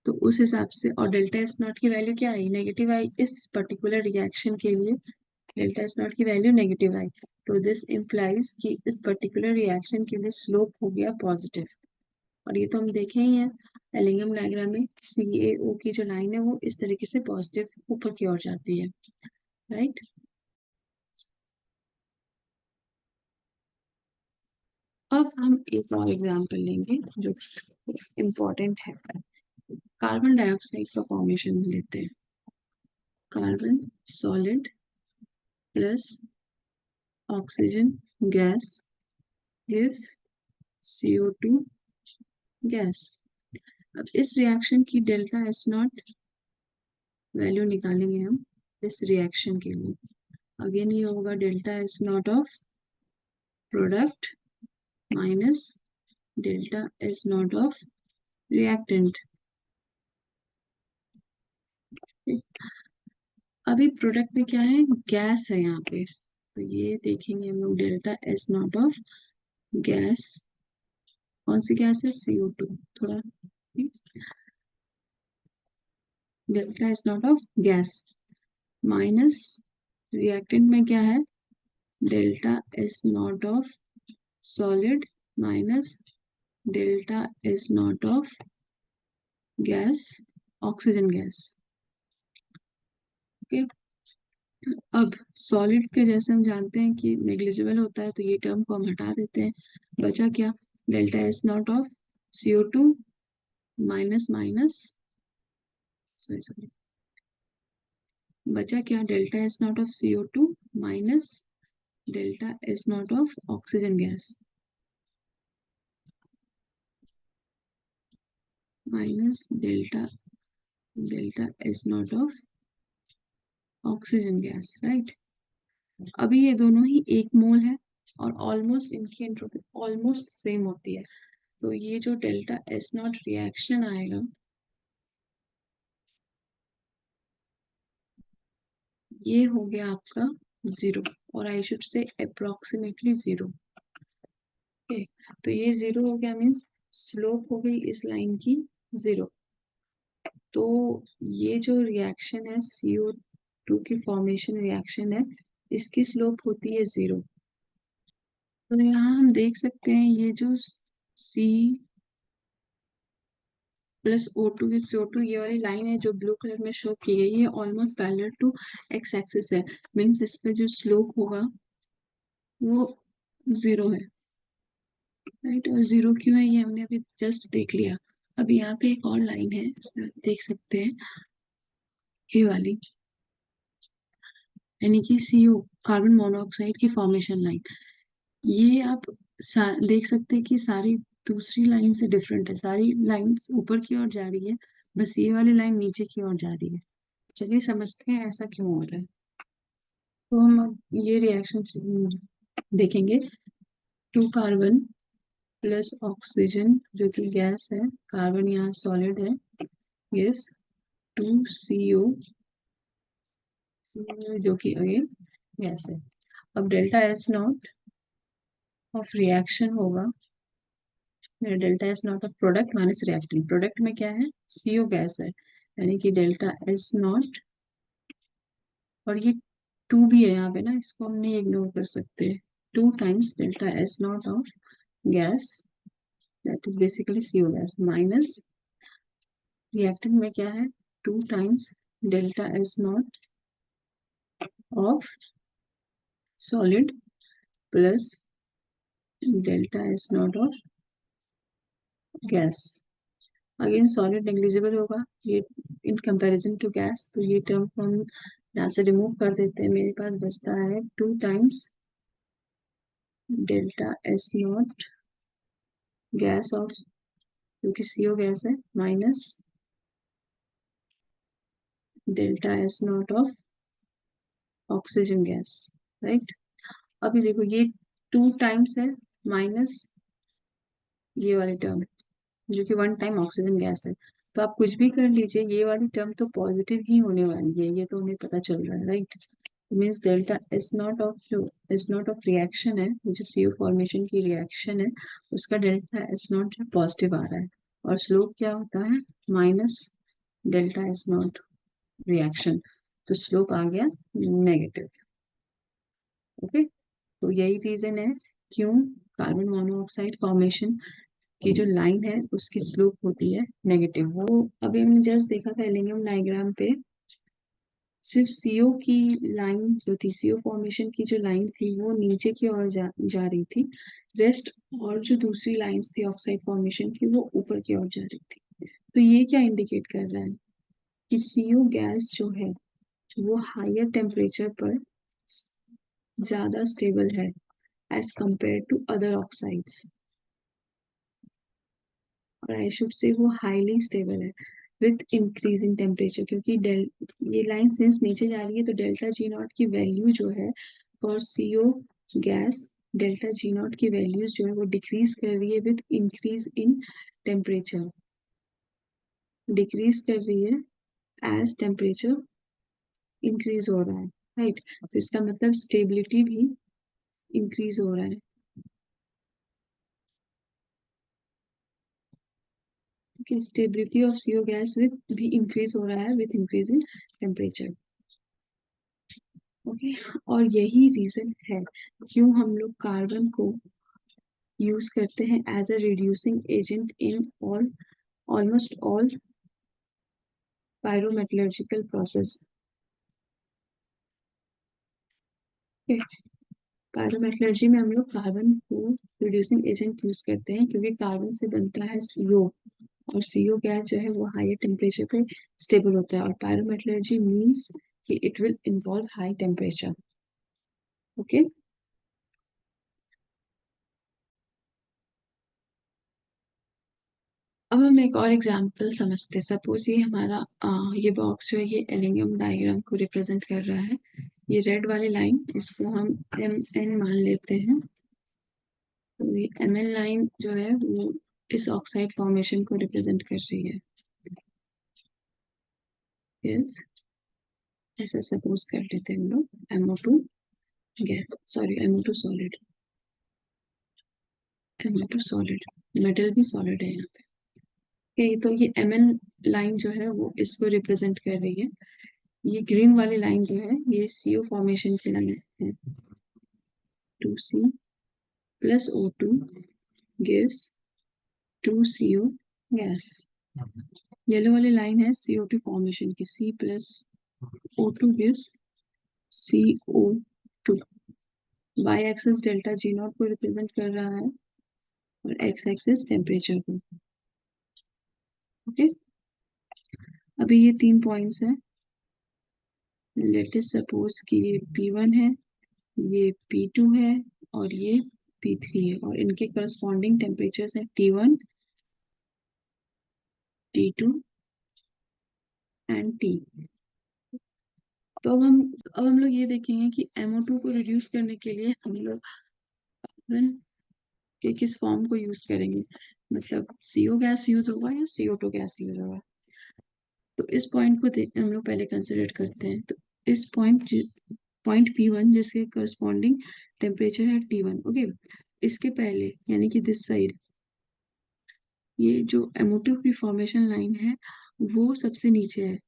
तो उस हिसाब से, और डेल्टा एस नॉट की वैल्यू क्या आई, नेगेटिव आई, इस पर्टिकुलर रिएक्शन के लिए डेल्टा एस नॉट की वैल्यू नेगेटिव आई। तो दिस इम्प्लाइज कि इस पर्टिकुलर रिएक्शन के लिए स्लोप हो गया पॉजिटिव, और ये तो हम देखे ही हैं एलिंगम डायग्राम में, CaO की जो लाइन है वो इस तरीके से पॉजिटिव ऊपर की ओर जाती है, राइट। अब हम एक और एग्जाम्पल लेंगे जो इम्पोर्टेंट है, कार्बन डाइऑक्साइड का फॉर्मेशन लेते हैं। Carbon solid plus oxygen gas gives CO2 gas. अब इस रिएक्शन की डेल्टा एस नॉट वैल्यू निकालेंगे हम इस रिएक्शन के लिए। अगेन ये होगा delta S naught of product minus delta S naught of reactant. अभी प्रोडक्ट में क्या है, गैस है यहाँ पे, तो ये देखेंगे हम लोग delta S naught of gas. कौन सी गैस है, CO2। थोड़ा delta S naught of gas minus reactant में क्या है, delta S naught of solid minus delta S naught of gas, oxygen gas. Okay, अब सॉलिड के जैसे हम जानते हैं कि नेग्लिजिबल होता है, तो ये टर्म को हम हटा देते हैं। बचा क्या, delta S naught of CO2 minus minus, sorry sorry, बचा क्या, delta S naught of CO2 minus delta S naught of oxygen gas minus delta delta S naught of oxygen gas, right. अभी ये दोनों ही 1 मोल है और ऑलमोस्ट इनकी entropy almost same होती है, तो ये जो डेल्टा एस नॉट रिएक्शन आएगा, ये हो गया आपका 0, और आई शुड से अप्रोक्सीमेटली 0। ओके, तो ये 0 हो गया, मीन्स स्लोप हो गई इस लाइन की 0। तो ये जो रिएक्शन है, CO2 की फॉर्मेशन रिएक्शन है, इसकी स्लोप होती है 0। तो यहाँ हम देख सकते हैं ये जो C plus O2 with CO2, ये वाली लाइन है जो ब्लू कलर में शो की गई है, almost parallel to X axis है, मीन्स इसका जो स्लोप होगा वो 0 है, राइट। और 0 क्यों है, ये हमने अभी जस्ट देख लिया। अब यहाँ पे एक और लाइन है, आप देख सकते हैं, ये वाली, यानी कि CO, कार्बन मोनोऑक्साइड की फॉर्मेशन लाइन। ये आप देख सकते हैं कि सारी दूसरी लाइन से डिफरेंट है, सारी लाइंस ऊपर की ओर जा रही है, बस ये वाली लाइन नीचे की ओर जा रही है। चलिए समझते हैं ऐसा क्यों हो रहा है। तो हम अब ये रिएक्शन देखेंगे। 2 कार्बन प्लस ऑक्सीजन जो कि गैस है, कार्बन यहाँ सॉलिड है, गिव्स 2CO जो कि अगेन गैस है। अब delta S naught of reaction होगा, delta S naught of product minus reactant. Product में क्या है, CO गैस है, यानी कि डेल्टा एस नॉट, और ये 2 भी है यहाँ पे ना, इसको हम नहीं इग्नोर कर सकते। 2 times delta S naught of gas, that is basically CO gas, minus reactant में क्या है, 2 times delta S naught of solid plus delta S naught of gas. Again solid negligible होगा ये इन कंपैरिजन टू गैस, तो ये term को हम यहाँ से रिमूव कर देते हैं। मेरे पास बचता है 2 times delta S not gas off, क्योंकि CO गैस है, minus delta S naught of oxygen gas, right. अभी देखो ये 2 टाइम्स है माइनस ये वाली टर्म जो कि 1 टाइम ऑक्सीजन गैस है, तो आप कुछ भी कर लीजिए, ये वाली टर्म तो पॉजिटिव ही होने वाली है, ये तो हमें पता चल रहा है, right. Means delta S naught of, जो एस नॉट ऑफ रिएक्शन है, जो CO फॉर्मेशन की रिएक्शन है, उसका डेल्टा एस नॉट जो पॉजिटिव आ रहा है, और स्लोप क्या होता है, minus delta S not reaction, तो स्लोप आ गया नेगेटिव। ओके, तो यही रीजन है क्यों कार्बन मोनोऑक्साइड फॉर्मेशन की जो लाइन है उसकी स्लोप होती है नेगेटिव। वो अभी हमने जस्ट देखा था एलिंगम डायग्राम पे, सिर्फ CO की लाइन जो थी, CO फॉर्मेशन की जो लाइन थी वो नीचे की ओर जा रही थी, रेस्ट और जो दूसरी लाइंस थी ऑक्साइड फॉर्मेशन की वो ऊपर की ओर जा रही थी। तो ये क्या इंडिकेट कर रहा है कि CO गैस जो है वो हायर टेम्परेचर पर ज्यादा स्टेबल है as compared to other oxides, और आई शुड से वो हाईली स्टेबल है विथ इंक्रीजिंग टेम्परेचर, क्योंकि ये लाइन सिंस नीचे जा रही है, तो डेल्टा G नॉट की वैल्यू जो है for CO gas delta G naught की वैल्यूज जो है वो डिक्रीज कर रही है with increase in temperature, decrease कर रही है एज टेम्परेचर इंक्रीज हो रहा है, राइट। तो इसका मतलब स्टेबिलिटी भी इंक्रीज हो रहा है। Okay, stability of CO gas with भी इंक्रीज हो रहा है with increase in temperature. Okay, और यही रीजन है क्यों हम लोग कार्बन को यूज करते हैं as a reducing agent in all almost all pyrometallurgical process. Pyrometallurgy में हम लोग कार्बन को रिड्यूसिंग एजेंट यूज करते हैं क्योंकि कार्बन से बनता है सीओ, और सीओ गैस जो है वो हाई टेम्परेचर पे स्टेबल होता है, और पायरोमेटलर्जी मींस कि it will involve high temperature. Okay, अब हम एक और एग्जांपल समझते हैं। सपोज ये हमारा ये बॉक्स जो है ये एलिंगम डायग्राम को रिप्रेजेंट कर रहा है। ये रेड वाली लाइन इसको हम एम एन मान लेते हैं। तो ये एम एन लाइन जो है वो इस ऑक्साइड फॉर्मेशन को रिप्रेजेंट कर रही है। यस, ऐसा सपोज कर लेते हैं हम लोग MO2 gas, sorry MO2 solid, MO2 solid, metal भी सॉलिड है यहाँ पे। Okay, तो ये MN लाइन जो है वो इसको रिप्रेजेंट कर रही है। ये ग्रीन वाली लाइन जो है ये CO फॉर्मेशन की लाइन है। 2C plus O2 gives 2CO gas. Yellow वाली लाइन है CO2 फॉर्मेशन की, C plus O2 gives CO2। Y axis delta G naught को रिप्रेजेंट कर रहा है और एक्स एक्सिस टेम्परेचर को। ओके, अभी ये 3 पॉइंट्स हैं। लेटेस्ट सपोज कि ये P1 है, ये P2 है और ये P3 है, और इनके करस्पॉन्डिंग टेम्परेचर्स हैं T1, T2 एंड T। तो अब हम लोग ये देखेंगे कि MO2 को रिड्यूस करने के लिए हम लोग कार्बन के किस फॉर्म को यूज करेंगे, मतलब CO गैस यूज होगा या CO2 गैस यूज होगा। तो इस पॉइंट को हम लोग पहले कंसिडर करते हैं। तो इस पॉइंट P1 जिसके करस्पॉन्डिंग टेम्परेचर है T1। ओके, इसके पहले यानी कि दिस साइड ये जो MO2 की फॉर्मेशन लाइन है वो सबसे नीचे है,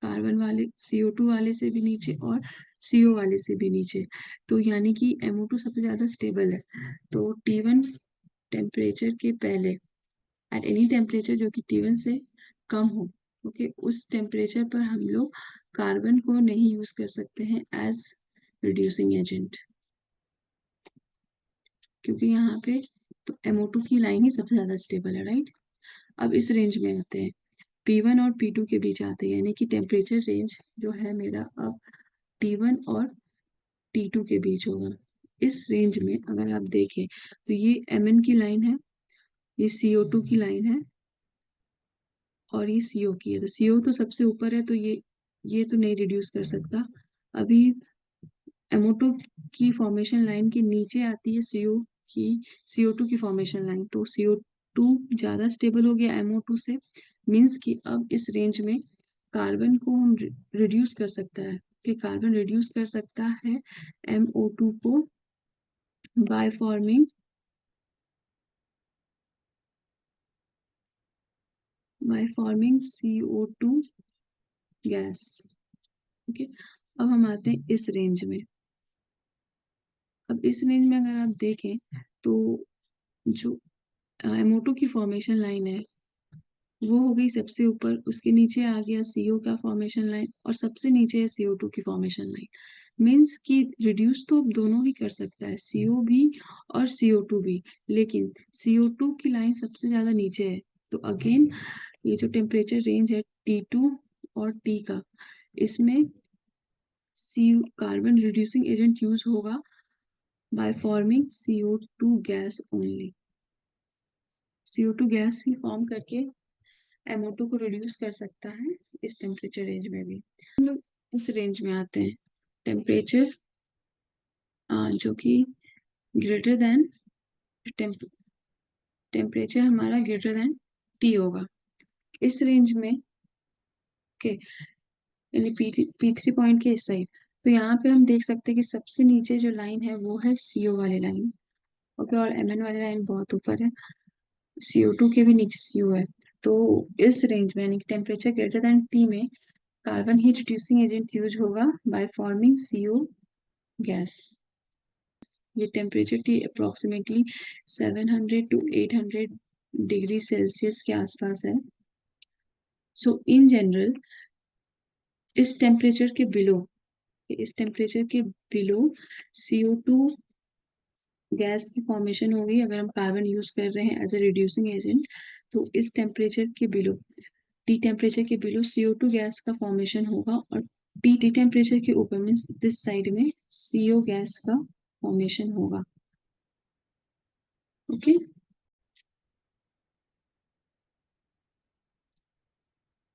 कार्बन वाले CO2 वाले से भी नीचे और CO वाले से भी नीचे। तो यानी कि MO2 सबसे ज्यादा स्टेबल है। तो T1 टेम्परेचर के पहले एट एनी टेम्परेचर जो कि T1 से कम हो, ओके, उस टेम्परेचर पर हम लोग कार्बन को नहीं यूज कर सकते हैं एज रिड्यूसिंग एजेंट, क्योंकि यहाँ पे तो MO2 की लाइन ही सबसे ज्यादा स्टेबल है, राइट। अब इस रेंज में आते हैं, P1 और P2 के बीच आते हैं, यानी कि टेम्परेचर रेंज जो है मेरा अब T1 और T2 के बीच होगा। इस रेंज में अगर आप देखें तो ये MN की लाइन है, ये CO2 की लाइन है और ये CO की है। तो CO तो सबसे ऊपर है, तो ये तो नहीं रिड्यूस कर सकता। अभी MO2 की फॉर्मेशन लाइन के नीचे आती है की CO2 की फॉर्मेशन लाइन, तो CO2 ज्यादा स्टेबल हो गया MO2 से, मींस कि अब इस रेंज में कार्बन को हम रिड्यूस कर सकता है, कि कार्बन रिड्यूस कर सकता है MO2 को by forming CO2 gas. Okay, अब हम आते हैं इस रेंज में। अब इस रेंज में अगर आप देखें तो जो MO2 की फॉर्मेशन लाइन है वो हो गई सबसे ऊपर, उसके नीचे आ गया CO का फॉर्मेशन लाइन और सबसे नीचे है CO2 की फॉर्मेशन लाइन। मीन्स कि रिड्यूस तो दोनों ही कर सकता है, CO भी और CO2 भी, लेकिन CO2 की लाइन सबसे ज्यादा नीचे है। तो अगेन ये जो टेम्परेचर रेंज है T2 और T का, इसमें सी कार्बन रिड्यूसिंग एजेंट यूज होगा by forming CO2 gas only. CO2 gas he form करके MO2 को रिड्यूस कर सकता है इस टेम्परेचर रेंज में भी। हम लोग इस रेंज में आते हैं, टेम्परेचर जो कि ग्रेटर देन टेम्परेचर हमारा ग्रेटर देन टी होगा इस रेंज में के यानी P3 पॉइंट के इस साइड। तो यहाँ पे हम देख सकते हैं कि सबसे नीचे जो लाइन है वो है CO वाली लाइन। ओके, और MN वाली लाइन बहुत ऊपर है, CO2 के भी नीचे CO है। तो इस रेंज में यानी टेम्परेचर ग्रेटर देन T में carbon heat reducing agent use होगा बाय फॉर्मिंग CO गैस। ये टेम्परेचर की अप्रोक्सीमेटली 700 टू 800 डिग्री सेल्सियस के आसपास है। सो इन जनरल इस टेम्परेचर के बिलो CO2 गैस की फॉर्मेशन होगी अगर हम कार्बन यूज कर रहे हैं एज ए रिड्यूसिंग एजेंट। तो इस टेम्परेचर के बिलो टी टेम्परेचर के बिलो CO2 गैस का फॉर्मेशन होगा और टी टेम्परेचर के ऊपर मीन्स दिस साइड में CO गैस का फॉर्मेशन होगा। ओके,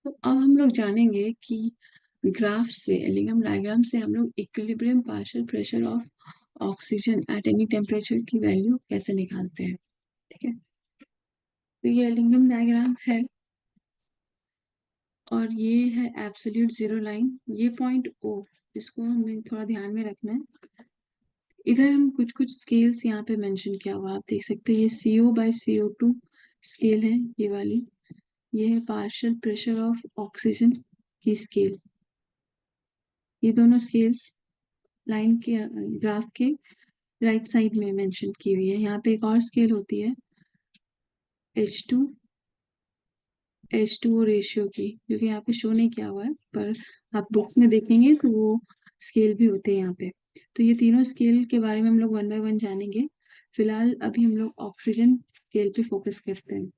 तो अब हम लोग जानेंगे कि ग्राफ से एलिंगम डायग्राम से हम लोग equilibrium partial pressure of oxygen at any temperature की वैल्यू कैसे निकालते हैं। ठीक है, तो ये एलिंगम डायग्राम है और ये है एब्सोल्यूट जीरो लाइन। ये पॉइंट O, इसको हमें थोड़ा ध्यान में रखना है। इधर हम कुछ कुछ स्केल्स यहाँ पे मेंशन किया हुआ आप देख सकते हैं। ये CO/CO2 स्केल है, ये वाली। ये है पार्शियल प्रेशर ऑफ ऑक्सीजन की स्केल। ये दोनों स्केल्स लाइन के ग्राफ के राइट साइड में मेंशन की हुई है। यहाँ पे एक और स्केल होती है H2O रेशियो की, जो कि यहाँ पे शो नहीं किया हुआ है, पर आप बुक्स में देखेंगे तो वो स्केल भी होते हैं यहाँ पे। तो ये तीनों स्केल के बारे में हम लोग वन बाय वन जानेंगे। फिलहाल अभी हम लोग ऑक्सीजन स्केल पे फोकस करते हैं।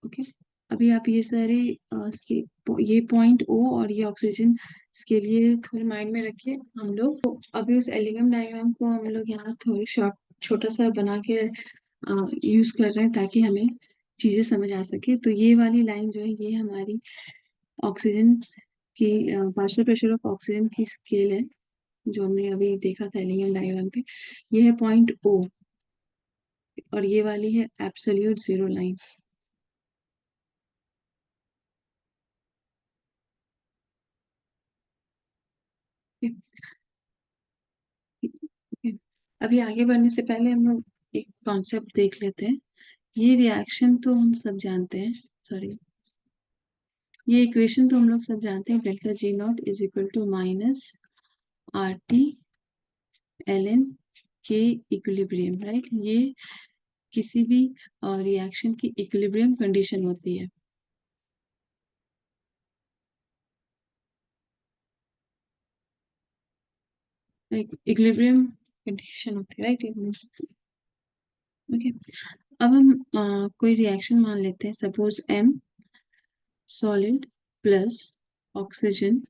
ओके, अभी आप ये सारे ये पॉइंट O और ये ऑक्सीजन स्केल ये थोड़े माइंड में रखिए। हम लोग तो अभी उस एलिगम डायग्राम को हम लोग यहाँ थोड़ी शॉर्ट छोटा सा बना के यूज कर रहे हैं ताकि हमें चीजें समझ आ सके। तो ये वाली लाइन जो है ये हमारी ऑक्सीजन की पार्शियल प्रेशर ऑफ ऑक्सीजन की स्केल है जो हमने अभी देखा था एलिगम डायग्राम पे। ये है पॉइंट O और ये वाली है एब्सोल्यूट जीरो लाइन। अभी आगे बढ़ने से पहले हम लोग एक कॉन्सेप्ट देख लेते हैं। ये रिएक्शन तो हम सब जानते हैं, सॉरी, ये इक्वेशन तो हम लोग सब जानते हैं। Delta G naught is equal to minus RT ln K equilibrium, right. ये किसी भी रिएक्शन की इक्विलिब्रियम कंडीशन होती है। इक्विलिब्रियम कंडीशन होती है, राइट। ओके, अब हम कोई रिएक्शन मान लेते हैं। Suppose M solid plus oxygen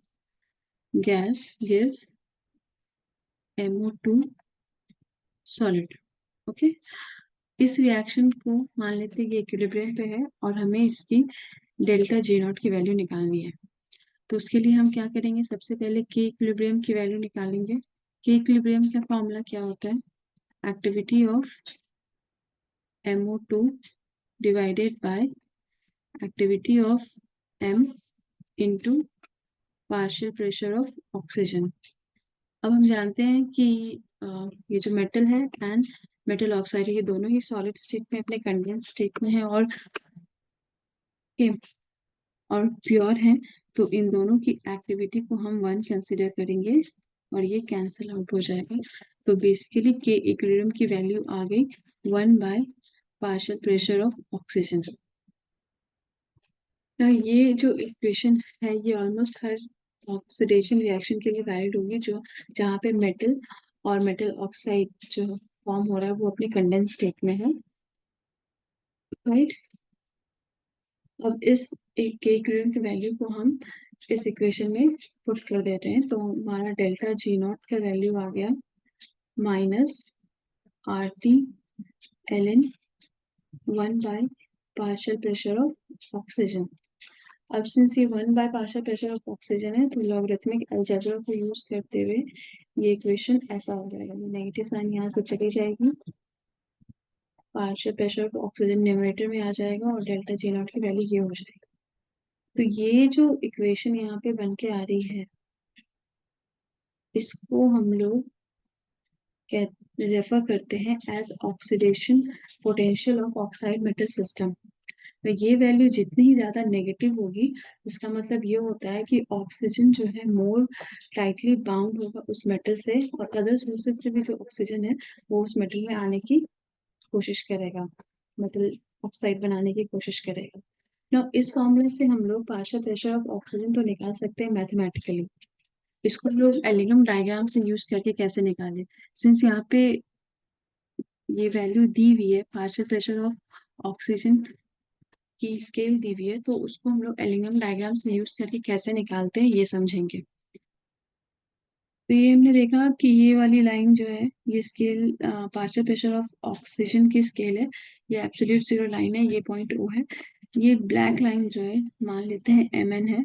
gas gives MO2 solid. Okay, इस रिएक्शन को मान लेते हैं कि इक्विलिब्रियम पे है और हमें इसकी डेल्टा G नॉट की वैल्यू निकालनी है। तो उसके लिए हम क्या करेंगे, सबसे पहले के इक्विलिब्रियम की वैल्यू निकालेंगे। के इक्विलिब्रियम का फॉर्मूला क्या होता है, activity of MO2 divided by activity of M into partial pressure of oxygen. अब हम जानते हैं कि ये जो मेटल है एंड मेटल ऑक्साइड, ये दोनों ही सॉलिड स्टेट में अपने कंडेंस स्टेट में है और प्योर है। तो इन दोनों की एक्टिविटी को हम 1 कंसिडर करेंगे और ये कैंसिल आउट हो जाएगा। तो बेसिकली के इक्विलिब्रियम की वैल्यू आ गई 1 by partial pressure of oxygen. तो ये जो इक्वेशन है ये ऑलमोस्ट हर ऑक्सीडेशन रिएक्शन के लिए वैलिड होगी, जो जहाँ पे मेटल और मेटल ऑक्साइड जो फॉर्म हो रहा है वो अपने कंडेंस स्टेट में है, राइट। अब इस एक के इक्विलिब्रियम की वैल्यू को हम इस इक्वेशन में पुट कर देते हैं। तो हमारा डेल्टा G नॉट का वैल्यू आ गया minus RT ln 1 by partial pressure of oxygen. अब सिंस ये 1 by partial pressure of oxygen है तो लॉगरिथमिक अलजेब्रा को यूज करते हुए ये इक्वेशन ऐसा हो जाएगा, नेगेटिव साइन यहाँ से चली जाएगी, partial pressure of oxygen numerator में आ जाएगा और डेल्टा जी नॉट की वैल्यू ये हो जाएगी। तो ये जो इक्वेशन यहाँ पे बन के आ रही है, इसको हम लोग रेफर करते हैं as oxidation potential of oxide metal system. तो ये वैल्यू जितनी ही ज्यादा नेगेटिव होगी, उसका मतलब ये होता है कि ऑक्सीजन जो है मोर टाइटली बाउंड होगा उस मेटल से, और अदर सोर्सेज से भी जो ऑक्सीजन है वो उस मेटल में आने की कोशिश करेगा, मेटल ऑक्साइड बनाने की कोशिश करेगा ना। इस फॉर्मूले से हम लोग पार्शियल प्रेशर ऑफ ऑक्सीजन तो निकाल सकते हैं मैथमेटिकली। इसको हम लोग एलिगम डायग्राम से यूज करके कैसे निकालें, सिंस यहाँ पे ये वैल्यू दी हुई है, पार्शियल प्रेशर ऑफ ऑक्सीजन की स्केल दी हुई है, तो उसको हम लोग एलिंगम डायग्राम से यूज करके कैसे निकालते हैं ये समझेंगे। तो ये हमने देखा कि ये वाली लाइन जो है ये scale partial pressure of oxygen की स्केल है, ये एब्सोल्यूट जीरो लाइन है, ये पॉइंट ओ है। ये ब्लैक लाइन जो है मान लेते हैं mn है,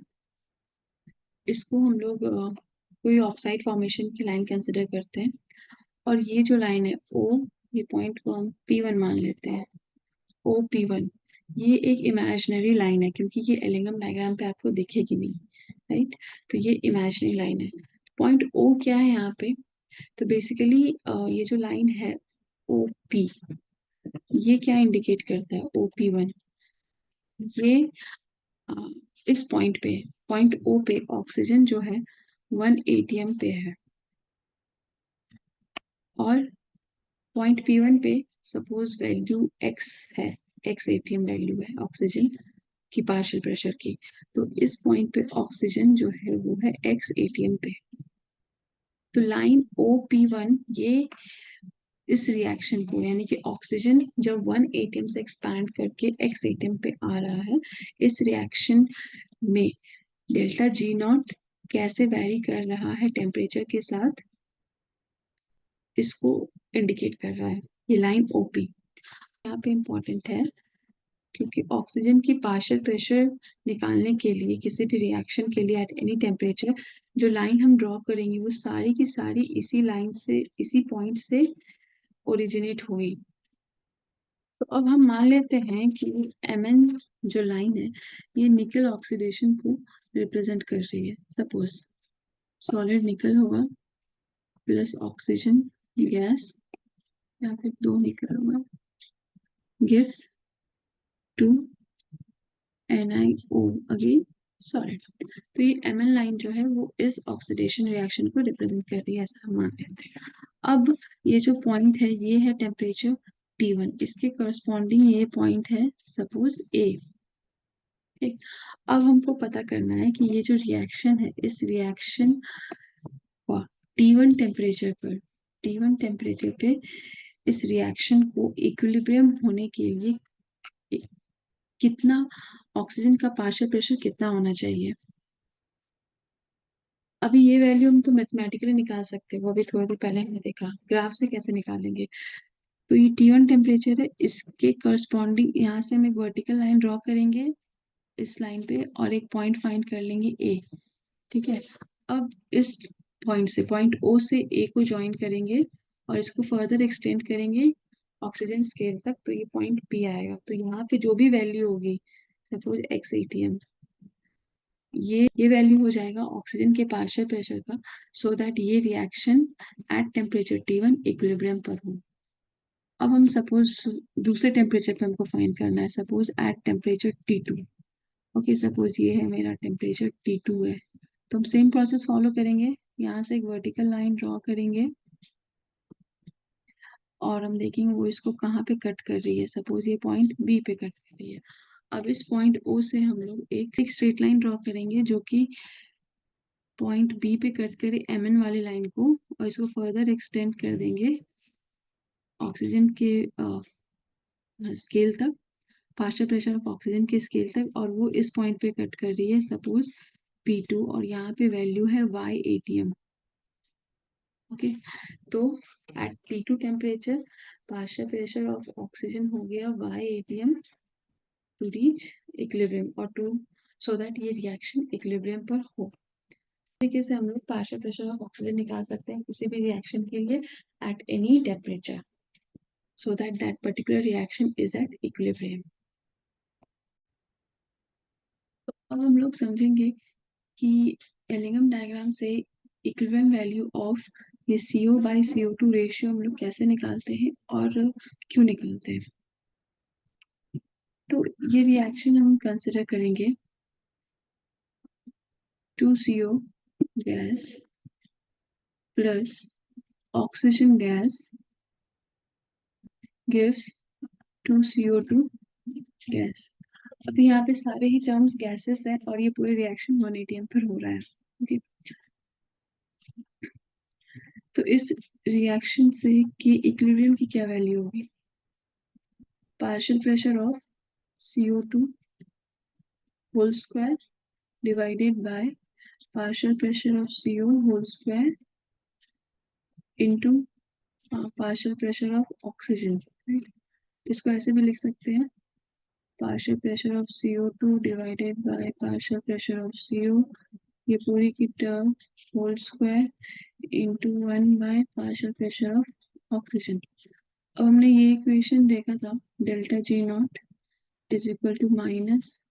इसको हम लोग कोई ऑक्साइड फॉर्मेशन की लाइन कंसिडर करते हैं। और ये जो लाइन है ओ, ये पॉइंट को हम P1 मान लेते हैं, ओ P1। ये एक इमेजिनरी लाइन है क्योंकि ये एलिंगम डायग्राम पे आपको दिखेगी नहीं, राइट। तो ये इमेजिनरी लाइन है। पॉइंट ओ क्या है यहाँ पे, तो बेसिकली ये जो लाइन है ओ पी, ये क्या इंडिकेट करता है, ओ P1, ये अ, इस पॉइंट पे, पॉइंट ओ पे ऑक्सीजन जो है 1 atm पे है, और पॉइंट P1 पे सपोज वैल्यू x है, x atm वैल्यू है ऑक्सीजन की पार्शियल प्रेशर की। तो इस पॉइंट पे ऑक्सीजन जो है वो है x atm पे। तो लाइन OP1 ये इस रिएक्शन को, यानी कि ऑक्सीजन जब 1 atm से एक्सपैंड करके x atm पे आ रहा है, इस रिएक्शन में डेल्टा जी नॉट कैसे वैरी कर रहा है टेम्परेचर के साथ, इसको इंडिकेट कर रहा है ये लाइन OP। यहाँ पे इम्पोर्टेंट है क्योंकि ऑक्सीजन की पार्शियल प्रेशर निकालने के लिए किसी भी रिएक्शन के लिए एट एनी टेम्परेचर, जो लाइन हम ड्रॉ करेंगे वो सारी की सारी इसी लाइन से, इसी पॉइंट से ओरिजिनेट हुई। तो अब हम मान लेते हैं कि Mn जो लाइन है ये निकल ऑक्सीडेशन को रिप्रेजेंट कर रही है। सपोज सॉलिड निकल होगा प्लस ऑक्सीजन गैस, या फिर दो निकल होगा, गिव्स 2 NiO अगेन सॉलिड। तो ये Mn लाइन जो है वो इस ऑक्सीडेशन रिएक्शन को रिप्रेजेंट कर रही है, ऐसा हम मान लेते हैं। अब ये जो पॉइंट है ये है टेम्परेचर T1, इसके करस्पॉन्डिंग ये पॉइंट है सपोज A। ठीक, अब हमको पता करना है कि ये जो रिएक्शन है, इस रिएक्शन का T1 टेम्परेचर पे इस रिएक्शन को इक्विलिब्रियम होने के लिए कितना ऑक्सीजन का पार्शियल प्रेशर कितना होना चाहिए। अभी ये वैल्यू हम तो मैथमेटिकली निकाल सकते हैं, वो अभी थोड़ी देर पहले हमने देखा, ग्राफ से कैसे निकालेंगे। तो ये T1 टेम्परेचर है, इसके करस्पॉन्डिंग यहाँ से हम एक वर्टिकल लाइन ड्रॉ करेंगे इस लाइन पे और एक पॉइंट फाइंड कर लेंगे A। ठीक है, अब इस पॉइंट से, पॉइंट O से A को ज्वाइन करेंगे और इसको फर्दर एक्सटेंड करेंगे ऑक्सीजन स्केल तक, तो ये पॉइंट P आएगा। तो यहाँ पे जो भी वैल्यू होगी सपोज x atm, ये वैल्यू हो जाएगा ऑक्सीजन के पार्शियल प्रेशर का, सो दैट ये reaction at temperature T1 equilibrium पर हो। अब हम सपोज दूसरे टेम्परेचर पे हमको फाइंड करना है, suppose at temperature T2। Okay, suppose ये है मेरा टेम्परेचर T2 है, तो हम सेम प्रोसेस फॉलो करेंगे, यहाँ से एक वर्टिकल लाइन ड्रॉ करेंगे और हम देखेंगे वो इसको कहाँ पे कट कर रही है, सपोज ये पॉइंट B पे कट कर रही है। अब इस पॉइंट O से हम लोग एक स्ट्रेट लाइन ड्रॉ करेंगे जो कि पॉइंट B पे कट करे Mn वाली लाइन को, और इसको फर्दर एक्सटेंड कर देंगे ऑक्सीजन के स्केल तक, पार्शियल प्रेशर ऑफ ऑक्सीजन के स्केल तक, और वो इस पॉइंट पे कट कर रही है सपोज P2, और यहाँ पे वैल्यू है y atm। ओके, तो at T2 temperature partial pressure of oxygen हो गया y atm to reach equilibrium, और टू सो दैट ये रिएक्शन इक्विलिब्रियम पर हो। तरीके से हम लोग पार्शियल प्रेशर ऑफ ऑक्सीजन निकाल सकते हैं किसी भी रिएक्शन के लिए at any temperature, so that that particular reaction is at equilibrium. तो अब हम लोग समझेंगे कि एलिंगम डायग्राम से इक्विलिब्रियम वैल्यू ऑफ ये CO बाई CO2 रेशियो हम लोग कैसे निकालते हैं और क्यों निकालते हैं। तो ये रिएक्शन हम कंसिडर करेंगे 2CO gas plus oxygen gas gives 2CO2 gas. अब यहाँ पे सारे ही टर्म्स गैसेस है और ये पूरे रिएक्शन 1 atm पर हो रहा है। ओके, तो इस रिएक्शन से कि इक्विलिब्रियम की क्या वैल्यू होगी, partial pressure of CO2 whole square divided by partial pressure of CO whole square into partial pressure of oxygen. इसको ऐसे भी लिख सकते हैं, partial pressure of CO2 divided by partial pressure of CO, ये पूरी की term whole square into 1 by partial pressure of oxygen. अब हमने ये इक्वेशन देखा था, delta G naught is equal to minus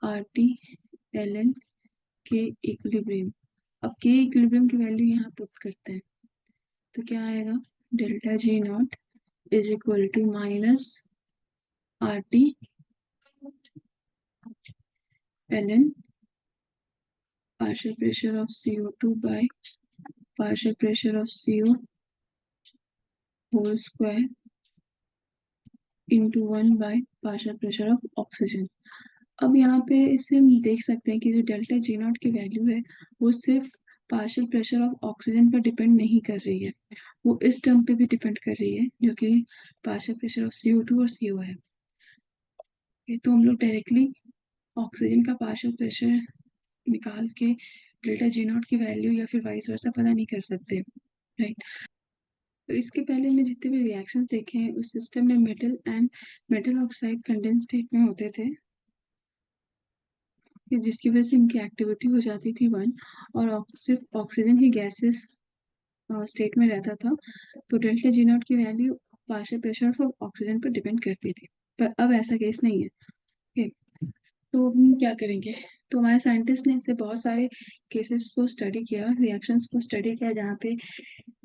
RT ln K equilibrium. अब K equilibrium की वैल्यू यहाँ पुट करते हैं तो क्या आएगा, delta G naught is equal to minus RT ln partial pressure of CO2 by partial pressure of CO whole square into 1 by partial pressure of oxygen। अब यहाँ पे इससे हम देख सकते हैं कि जो डेल्टा G नॉट की वैल्यू है वो सिर्फ पार्शियल प्रेशर ऑफ ऑक्सीजन पर डिपेंड नहीं कर रही है, वो इस टर्म पे भी डिपेंड कर रही है जो कि पार्शियल प्रेशर ऑफ CO2 और CO है। तो हम लोग डायरेक्टली ऑक्सीजन का पार्शियल प्रेशर निकाल के डेल्टा G नॉट की वैल्यू या फिर वाइस वर्सा पता नहीं कर सकते, राइट। तो इसके पहले हमने जितने भी रिएक्शंस देखे हैं उस सिस्टम में मेटल ऑक्साइड कंडेंस स्टेट में होते थे, जिसकी वजह से इनकी एक्टिविटी हो जाती थी 1 और सिर्फ ऑक्सीजन ही गैसेस स्टेट में रहता था। तो डेल्टा G नॉट की value partial pressure of oxygen पर डिपेंड करती थी, पर अब ऐसा केस नहीं है। ओके, तो हम क्या करेंगे, तो हमारे साइंटिस्ट ने ऐसे बहुत सारे केसेस को स्टडी किया, रिएक्शंस को स्टडी किया जहाँ पे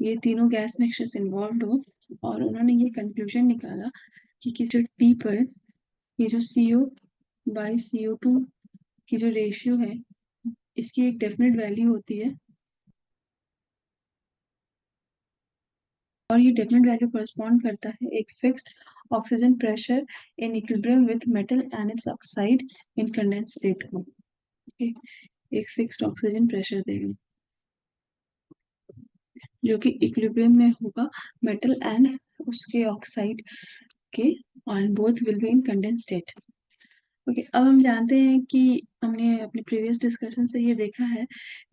ये तीनों गैस मिक्सचर्स इन्वॉल्व हो और उन्होंने ये कंक्लूजन निकाला कि किसी टी पर ये जो CO बाई CO2 की जो रेशियो है इसकी एक डेफिनेट वैल्यू होती है और ये डेफिनेट वैल्यू कॉरेस्पॉन्ड करता है एक fixed oxygen pressure in equilibrium with metal and it's oxide in condense state को। एक फिक्स्ड ऑक्सीजन प्रेशर देगा जो कि इक्विलिब्रियम में होगा मेटल एंड उसके ऑक्साइड के, on both will be in condense state. Okay, अब हम जानते हैं कि हमने अपने प्रीवियस डिस्कशन से ये देखा है